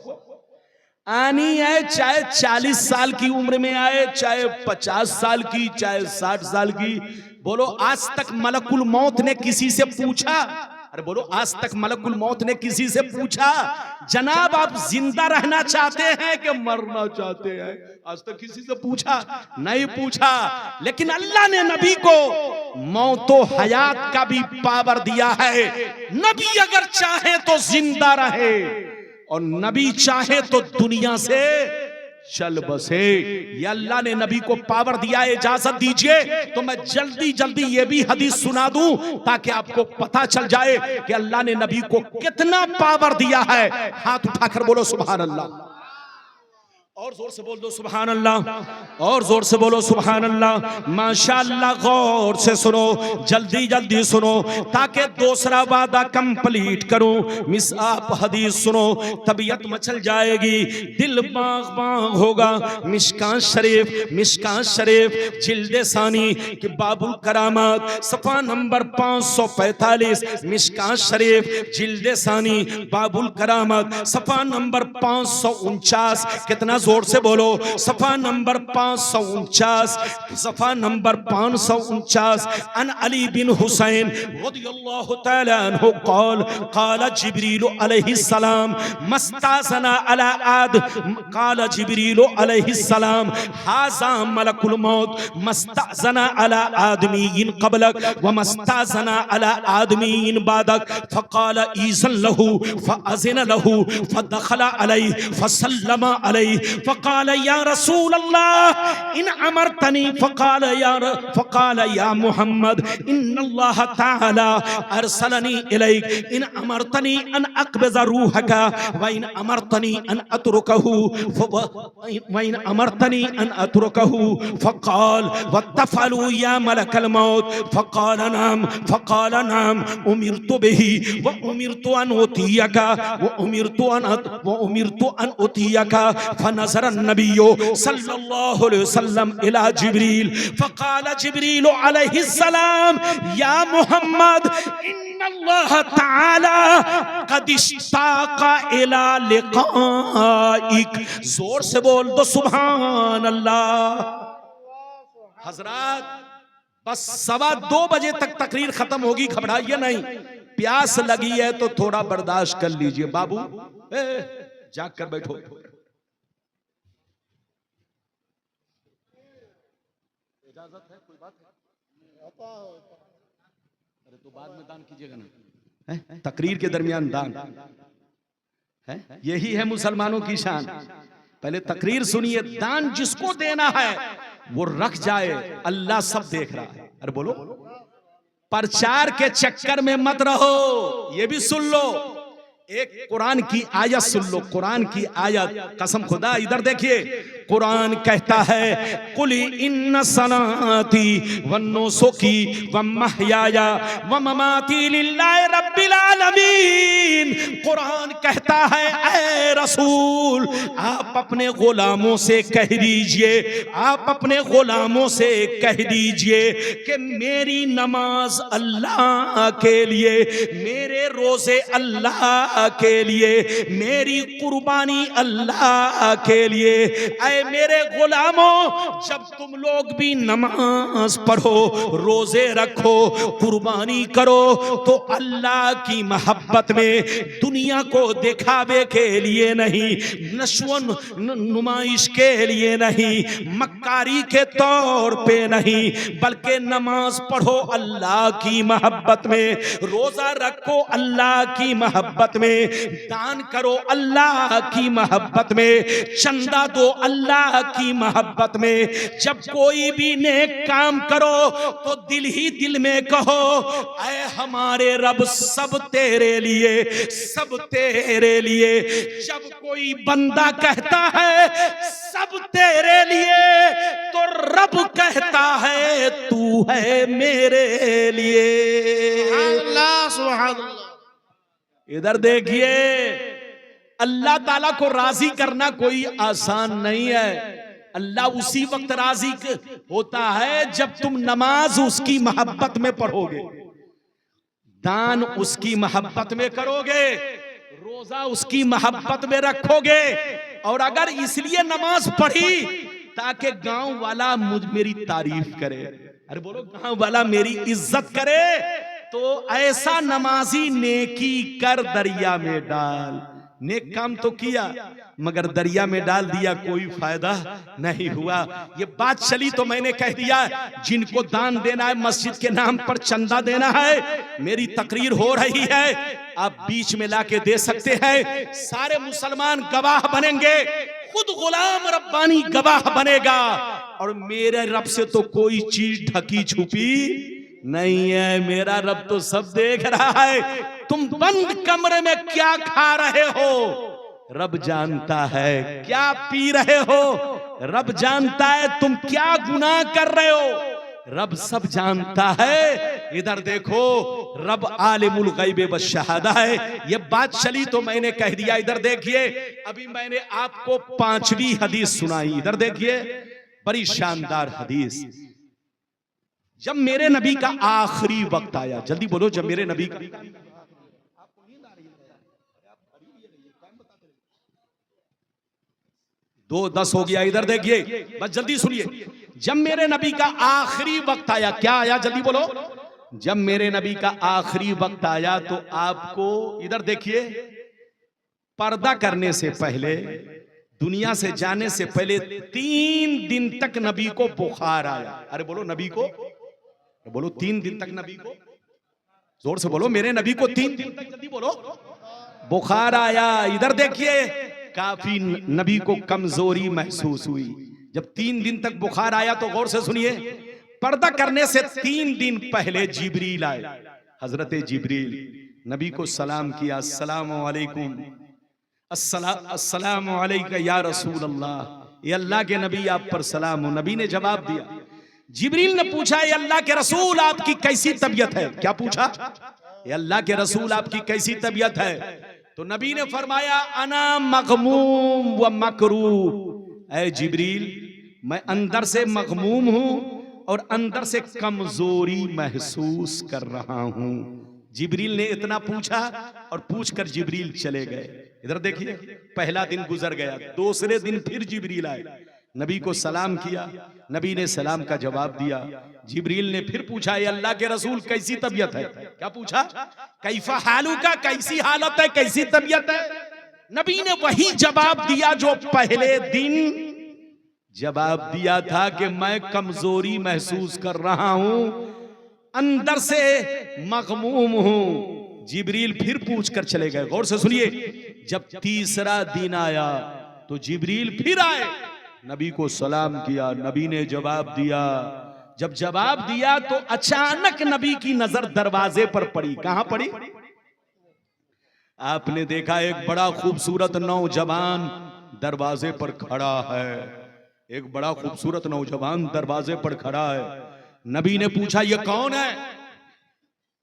आनी है, चाहे 40 साल की उम्र में आए, चाहे 50 साल की, चाहे 60 साल की। बोलो, आज तक मलकुल मौत ने किसी से पूछा? अरे बोलो, आज तक मलकुल मौत ने किसी से पूछा, जनाब आप जिंदा रहना चाहते हैं कि मरना चाहते हैं? आज तक किसी से पूछा? नहीं पूछा। लेकिन अल्लाह ने नबी को मौतो हयात का भी पावर दिया है। नबी अगर चाहे तो जिंदा रहे और नबी चाहे तो दुनिया से चल बसे। ये अल्लाह ने नबी को पावर दिया है। इजाजत दीजिए तो मैं जल्दी जल्दी ये भी हदीस सुना दूं ताकि आपको पता चल जाए कि अल्लाह ने नबी को कितना पावर दिया है। हाथ उठाकर बोलो सुभान अल्लाह, और जोर से बोल दो सुभान अल्लाह, और जोर से बोलो सुभान अल्लाह। माशाअल्लाह, गौर से सुनो, जल्दी जल्दी सुनो ताकि दूसरा वादा कंप्लीट करूं। मिस आप हदीस सुनो, तबीयत मचल जाएगी, दिल बाग बाग होगा। मिशकात शरीफ जिल्द सानी कि बाबुल करामात सफा नंबर 545। मिशकात शरीफ जिल्द सानी बाबुल करामात सफा नंबर 549। कितना जोर से बोलो। सफा नंबर 549, सफा नंबर 549। अन अली बिन हुसैन रदियल्लाहु तआला अन्हु क़ाल क़ाल जिब्रील अलैहिस्सलाम मस्ताज़ना अला आद क़ाल जिब्रील अलैहिस्सलाम हाज़ा मलकुल मौत मस्ताज़ना अला आदमीन क़बलक व मस्ताज़ना अला आदमीन बादक फ़क़ाल ईज़न लहू फ़अज़िन लहू फ़दख़ल अलैहि फ़सल्लम अलैहि फ़क़ाल या रसूल अल्लाह इन अमरतनी फ़क़ाल या मुहम्मद इन्नल्लाह तआला अरसलनी इलैक इन अमरतनी अन अक़बिज़ रूहका व इन अमरतनी अन अतरुकहू व इन अमरतनी अन अतरुकहू फ़क़ाल वत्तफ़अलू या मलकल मौत फ़क़ाल नाम उमिरतु बिही व उमिरतु अन उतियका व उमिरतु अन उतियका फनज़र अन्नबिय्यु सल्लल्लाहु अलैहि वसल्लम इला जिब्रील फ़क़ाल जिब्रील अलैहिस्सलाम या मुहम्मद इन्नल्लाह तआला क़द इश्ताक़ा इला लिक़ाइक। जोर से बोल दो सुभान अल्लाह। हजरात बस 2:15 बजे तक तकरीर खत्म होगी, घबराइए नहीं। प्यास लगी है तो थोड़ा बर्दाश्त कर लीजिए। बाबू जाग कर बैठो। इजाजत है? कोई बात है? अरे तो बाद में दान कीजिएगा ना, तकरीर के दरमियान दान है। यही है मुसलमानों की शान। पहले तकरीर सुनिए। दान जिसको देना है वो रख जाए, अल्लाह सब देख रहा है। अरे बोलो, प्रचार के चक्कर में मत रहो। ये भी सुन लो, एक कुरान की आयत सुन लो। कुरान की आयत, कसम खुदा, इधर देखिए। कुरान कहता है कुल इन्न सलाती व नुसुकी व महयाया व ममाती लिल्लाहि रब्बिल आलमीन। कुरान कहता है ऐ रसूल, आप अपने गुलामों से कह दीजिए, आप अपने गुलामों से कह दीजिए कि मेरी नमाज अल्लाह के लिए, मेरे रोजे अल्लाह के लिए, मेरी कुर्बानी अल्लाह के लिए। ऐ मेरे गुलामों, जब तुम लोग भी नमाज पढ़ो, रोजे रखो, कुर्बानी करो तो अल्लाह की मोहब्बत में, दुनिया को दिखावे के लिए नहीं, नशवन नुमाइश के लिए नहीं, मक्कारी के तौर पे नहीं, बल्कि नमाज पढ़ो अल्लाह की मोहब्बत में, रोजा रखो अल्लाह की मोहब्बत में, दान करो अल्लाह की मोहब्बत में, चंदा दो अल्लाह की मोहब्बत में। जब कोई भी नेक काम करो तो दिल ही दिल में कहो ऐ हमारे रब, सब तेरे लिए, सब तेरे लिए। जब कोई बंदा कहता है सब तेरे लिए, तो रब कहता है तू है मेरे लिए। अल्लाह सुभान अल्लाह। इधर देखिए, अल्लाह ताला को राजी करना कोई आसान नहीं है। अल्लाह उसी वक्त राजी होता है जब तुम नमाज उसकी मोहब्बत में पढ़ोगे, दान उसकी मोहब्बत में करोगे, रोजा उसकी मोहब्बत में रखोगे। और अगर इसलिए नमाज पढ़ी ताकि गांव वाला मेरी तारीफ करे, अरे बोलो, गांव वाला मेरी इज्जत करे, तो ऐसा नमाजी नेकी कर दरिया में डाल। नेक काम तो किया मगर दरिया में डाल दिया, कोई फायदा नहीं हुआ। ये बात चली तो मैंने कह दिया। जिनको दान देना है, मस्जिद के नाम पर चंदा देना है, मेरी तकरीर हो रही है, आप बीच में लाके दे सकते हैं। सारे मुसलमान गवाह बनेंगे, खुद गुलाम रब्बानी गवाह बनेगा। और मेरे रब से तो कोई चीज ढकी छुपी नहीं है। मेरा रब तो सब देख रहा है। तुम बंद कमरे में क्या खा रहे हो, रब जानता है। क्या पी रहे हो, रब जानता है। तुम क्या गुनाह कर रहे हो, रब सब जानता है। इधर देखो, रब आलिमुल गैब व शहादा है। ये बात चली तो मैंने कह दिया। इधर देखिए, अभी मैंने आपको 5वीं हदीस सुनाई। इधर देखिए, बड़ी शानदार हदीस। जब मेरे नबी का आखिरी वक्त आया, जल्दी बोलो, जब मेरे नबी का, 2:10 हो गया, इधर देखिए, बस जल्दी सुनिए। जब मेरे नबी का आखिरी वक्त आया, क्या आया जल्दी बोलो, जब मेरे नबी का आखिरी वक्त आया तो आपको, इधर देखिए, पर्दा करने से पहले, दुनिया से जाने से पहले 3 दिन तक नबी को बुखार आया। अरे बोलो नबी को, बोलो 3 दिन तक नबी को, जोर से बोलो, मेरे नबी को 3 दिन तक, जल्दी बोलो, बुखार आया। इधर देखिए, काफी नबी को कमजोरी महसूस हुई। जब 3 दिन तक बुखार आया तो गौर से सुनिए, पर्दा करने से 3 दिन पहले जिब्रील आए। हजरत जिब्रील नबी को सलाम किया, अस्सलामु अलैकुम, अस्सलामु अलैका या रसूल अल्लाह, ये अल्लाह के नबी आप पर सलाम हो। नबी ने जवाब दिया। जिब्रील ने पूछा, ये अल्लाह के रसूल आपकी कैसी तबीयत है? क्या पूछा? ये अल्लाह के रसूल आपकी कैसी तबीयत है? तो नबी ने फरमाया, अना मगमूम व मकरूब। ऐ जिब्रील, मैं अंदर से मगमूम हूं और अंदर से कमजोरी महसूस कर रहा हूं। जिब्रील ने इतना पूछा और पूछकर जिब्रील चले गए। इधर देखिए, पहला दिन गुजर गया, दूसरे दिन फिर जिब्रील आए, नबी को सलाम किया, नबी ने सलाम का जवाब दिया। जिब्रील ने फिर पूछा, ये अल्लाह के रसूल कैसी तबीयत है? क्या पूछा? कैफा हालू का, कैसी हालत है, कैसी तबीयत है? नबी ने वही जवाब दिया जो पहले दिन जवाब दिया था कि मैं कमजोरी महसूस कर रहा हूं, अंदर से मगमूम हूं। जिब्रील फिर पूछ कर चले गए। गौर से सुनिए, जब तीसरा दिन आया तो जिब्रील फिर आए, नबी को सलाम किया, नबी ने जवाब दिया। जब जवाब दिया तो अचानक नबी की नजर दरवाजे पर पड़ी। कहां पड़ी? आपने देखा एक बड़ा खूबसूरत नौजवान दरवाजे पर खड़ा है, एक बड़ा खूबसूरत नौजवान दरवाजे पर खड़ा है। नबी ने पूछा, ये कौन है?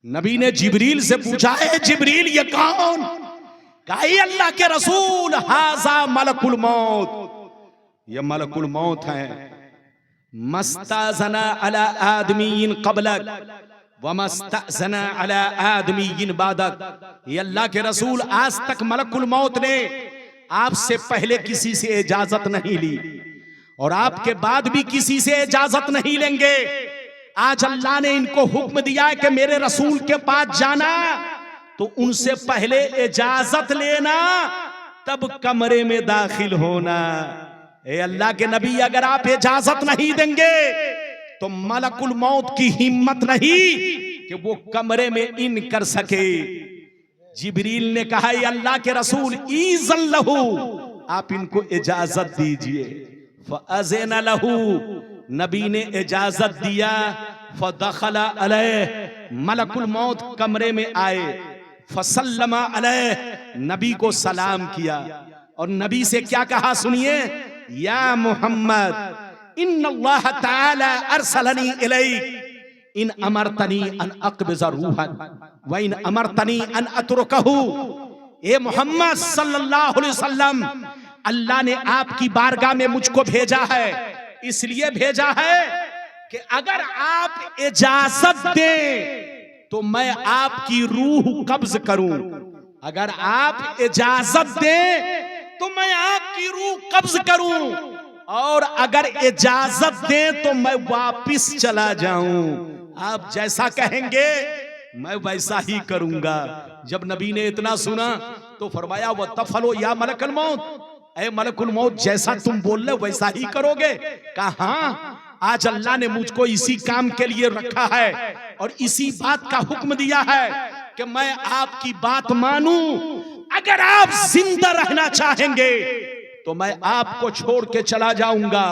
नबी ने जिब्रील से पूछा, है जिब्रील ये कौन? कहा, ये अल्लाह के रसूल, हाजा मलकुल मौत, ये मलकुल मौत है। मस्ताजना अला आदमीन क़ब्लक व मस्ताजना अला आदमीन बादक। ये अल्लाह के रसूल, आज तक मलकुल मौत ने आपसे पहले किसी से इजाजत नहीं ली और आपके बाद भी किसी से इजाजत नहीं लेंगे। आज अल्लाह ने इनको हुक्म दिया है कि मेरे रसूल के पास जाना तो उनसे पहले इजाजत लेना, तब कमरे में दाखिल होना। ए अल्लाह के नबी, अगर आप इजाजत नहीं देंगे तो मलकुल मौत की हिम्मत नहीं कि वो कमरे में इन कर सके। जिब्रील ने कहा, ये अल्लाह के रसूल, ईज़न लहू, आप इनको इजाजत दीजिए। फ़अज़िन लहू, नबी ने इजाजत दिया। फ़दख़ला अलैह, मलकुल मौत कमरे में आए। फ़सल्लमा अलैह, नबी को सलाम किया और नबी से क्या कहा सुनिए, या मोहम्मद इन्नल्लाह ताला अरसलनी इलैक इन अमरतनी अन अक़बिज़ रूहक व इन अमरतनी अन अतरुकहू। ए मोहम्मद सल्लल्लाहु अलैहि वसल्लम, अल्लाह ने आपकी बारगाह में मुझको भेजा है, इसलिए भेजा है कि अगर आप इजाजत दें तो मैं आपकी रूह कब्ज करूं। अगर आप इजाजत दें तो मैं आपकी रूह कब्ज करूं, और अगर इजाजत दें तो मैं वापिस चला जाऊं। आप जैसा कहेंगे मैं वैसा ही करूंगा। जब नबी ने इतना सुना तो फरमाया, वह तफलो या मलकुल मौत, ऐ मलकुल मौत, जैसा तुम बोल रहे वैसा ही करोगे? कहा, हाँ, आज अल्लाह ने मुझको इसी काम के लिए रखा है और इसी बात का हुक्म दिया है कि मैं आपकी बात मानूं। अगर आप जिंदा रहना चाहेंगे तो मैं आपको छोड़ के चला जाऊंगा,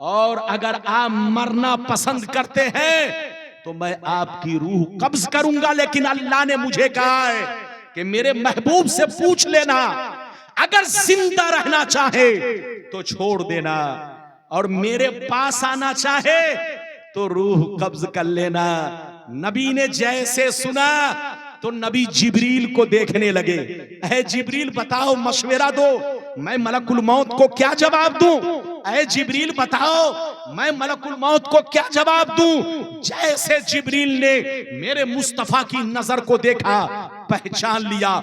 और अगर आप मरना पसंद करते हैं तो मैं आपकी रूह कब्ज करूंगा। लेकिन अल्लाह ने मुझे कहा है कि मेरे महबूब से पूछ लेना, अगर जिंदा रहना चाहे तो छोड़ देना, और मेरे पास आना चाहे तो रूह कब्ज कर लेना। नबी ने जैसे सुना तो नबी जिब्रील को देखने लगे। ऐ जिब्रील बताओ, मशवरा दो, मैं मलकुल मौत को क्या जवाब दूं? ऐ जिब्रील बताओ, मैं मलकुल मौत को क्या जवाब दूं? जैसे जिब्रील ने मेरे मुस्तफा की नजर को देखा, पहचान लिया,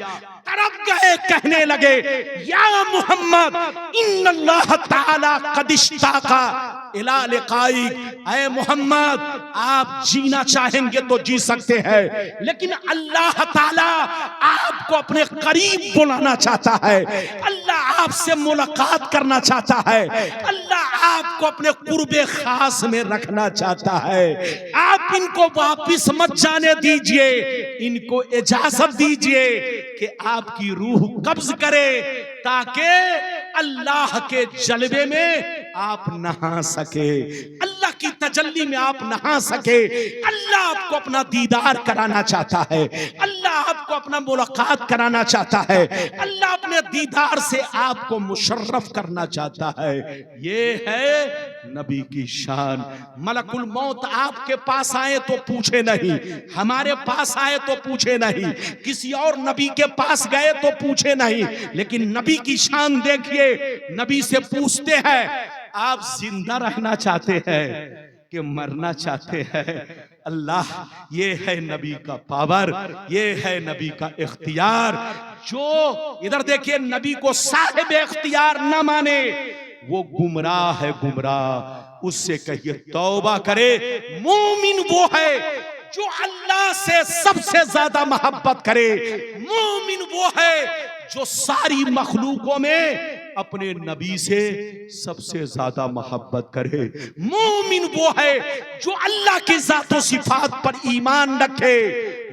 तरफ गए, कहने लगे या मोहम्मद इन्नल्लाह ताला कद इश्ताका इला लिकाइक, ऐ मोहम्मद आप जीना चाहेंगे तो जी सकते हैं, लेकिन अल्लाह ताला आपको अपने करीब बुलाना चाहता है, अल्लाह आपसे मुलाकात करना चाहता है, अल्लाह आपको अपने कुर्बे खास में रखना चाहता है। आप इनको वापिस मत जाने दीजिए, इनको इजाजत दीजिए कि आपकी रूह कब्ज करे, ताकि अल्लाह के जलवे में आप नहा सके, अल्लाह की तजल्ली में आप नहा सके। अल्लाह आपको अपना दीदार कराना चाहता है, अल्लाह आपको अपना मुलाकात कराना चाहता है, अल्लाह अपने दीदार से आपको मुशर्रफ करना चाहता है। ये है नबी की शान। मलकुल मौत आपके पास आए तो पूछे नहीं, हमारे पास आए तो पूछे नहीं, किसी और नबी के पास गए तो पूछे नहीं, लेकिन नबी की शान देखिए। नबी से पूछते हैं आप जिंदा रहना चाहते हैं कि मरना चाहते हैं? अल्लाह, ये है नबी का पावर, ये है नबी का इख्तियार। जो इधर देखिए नबी को साहिब इख्तियार न माने वो गुमराह है, गुमराह। उससे कहिए तौबा करे। मोमिन वो है जो अल्लाह से सबसे ज्यादा मोहब्बत करे। मोमिन वो है जो सारी मखलूकों में अपने नबी से सबसे ज्यादा मोहब्बत करे। मोमिन वो है जो अल्लाह की जातो सिफात पर ईमान रखे।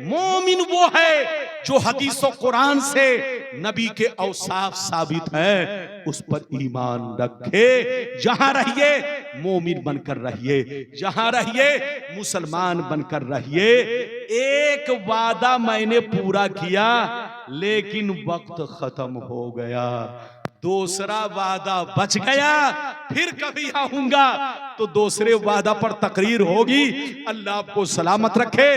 मोमिन वो है जो हदीस और कुरान से नबी के औसाफ साबित है उस पर ईमान रखे। जहां रहिए मोमिन बनकर रहिए, जहां रहिए मुसलमान बनकर रहिए। एक वादा मैंने पूरा किया लेकिन वक्त खत्म हो गया, दूसरा वादा बच गया, फिर कभी आऊंगा तो दूसरे वादा पर तकरीर होगी। अल्लाह आपको सलामत रखे,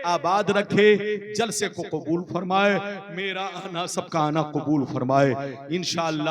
आबाद रखे, जलसे को कबूल फरमाए, मेरा आना सबका आना कबूल फरमाए इंशाअल्लाह।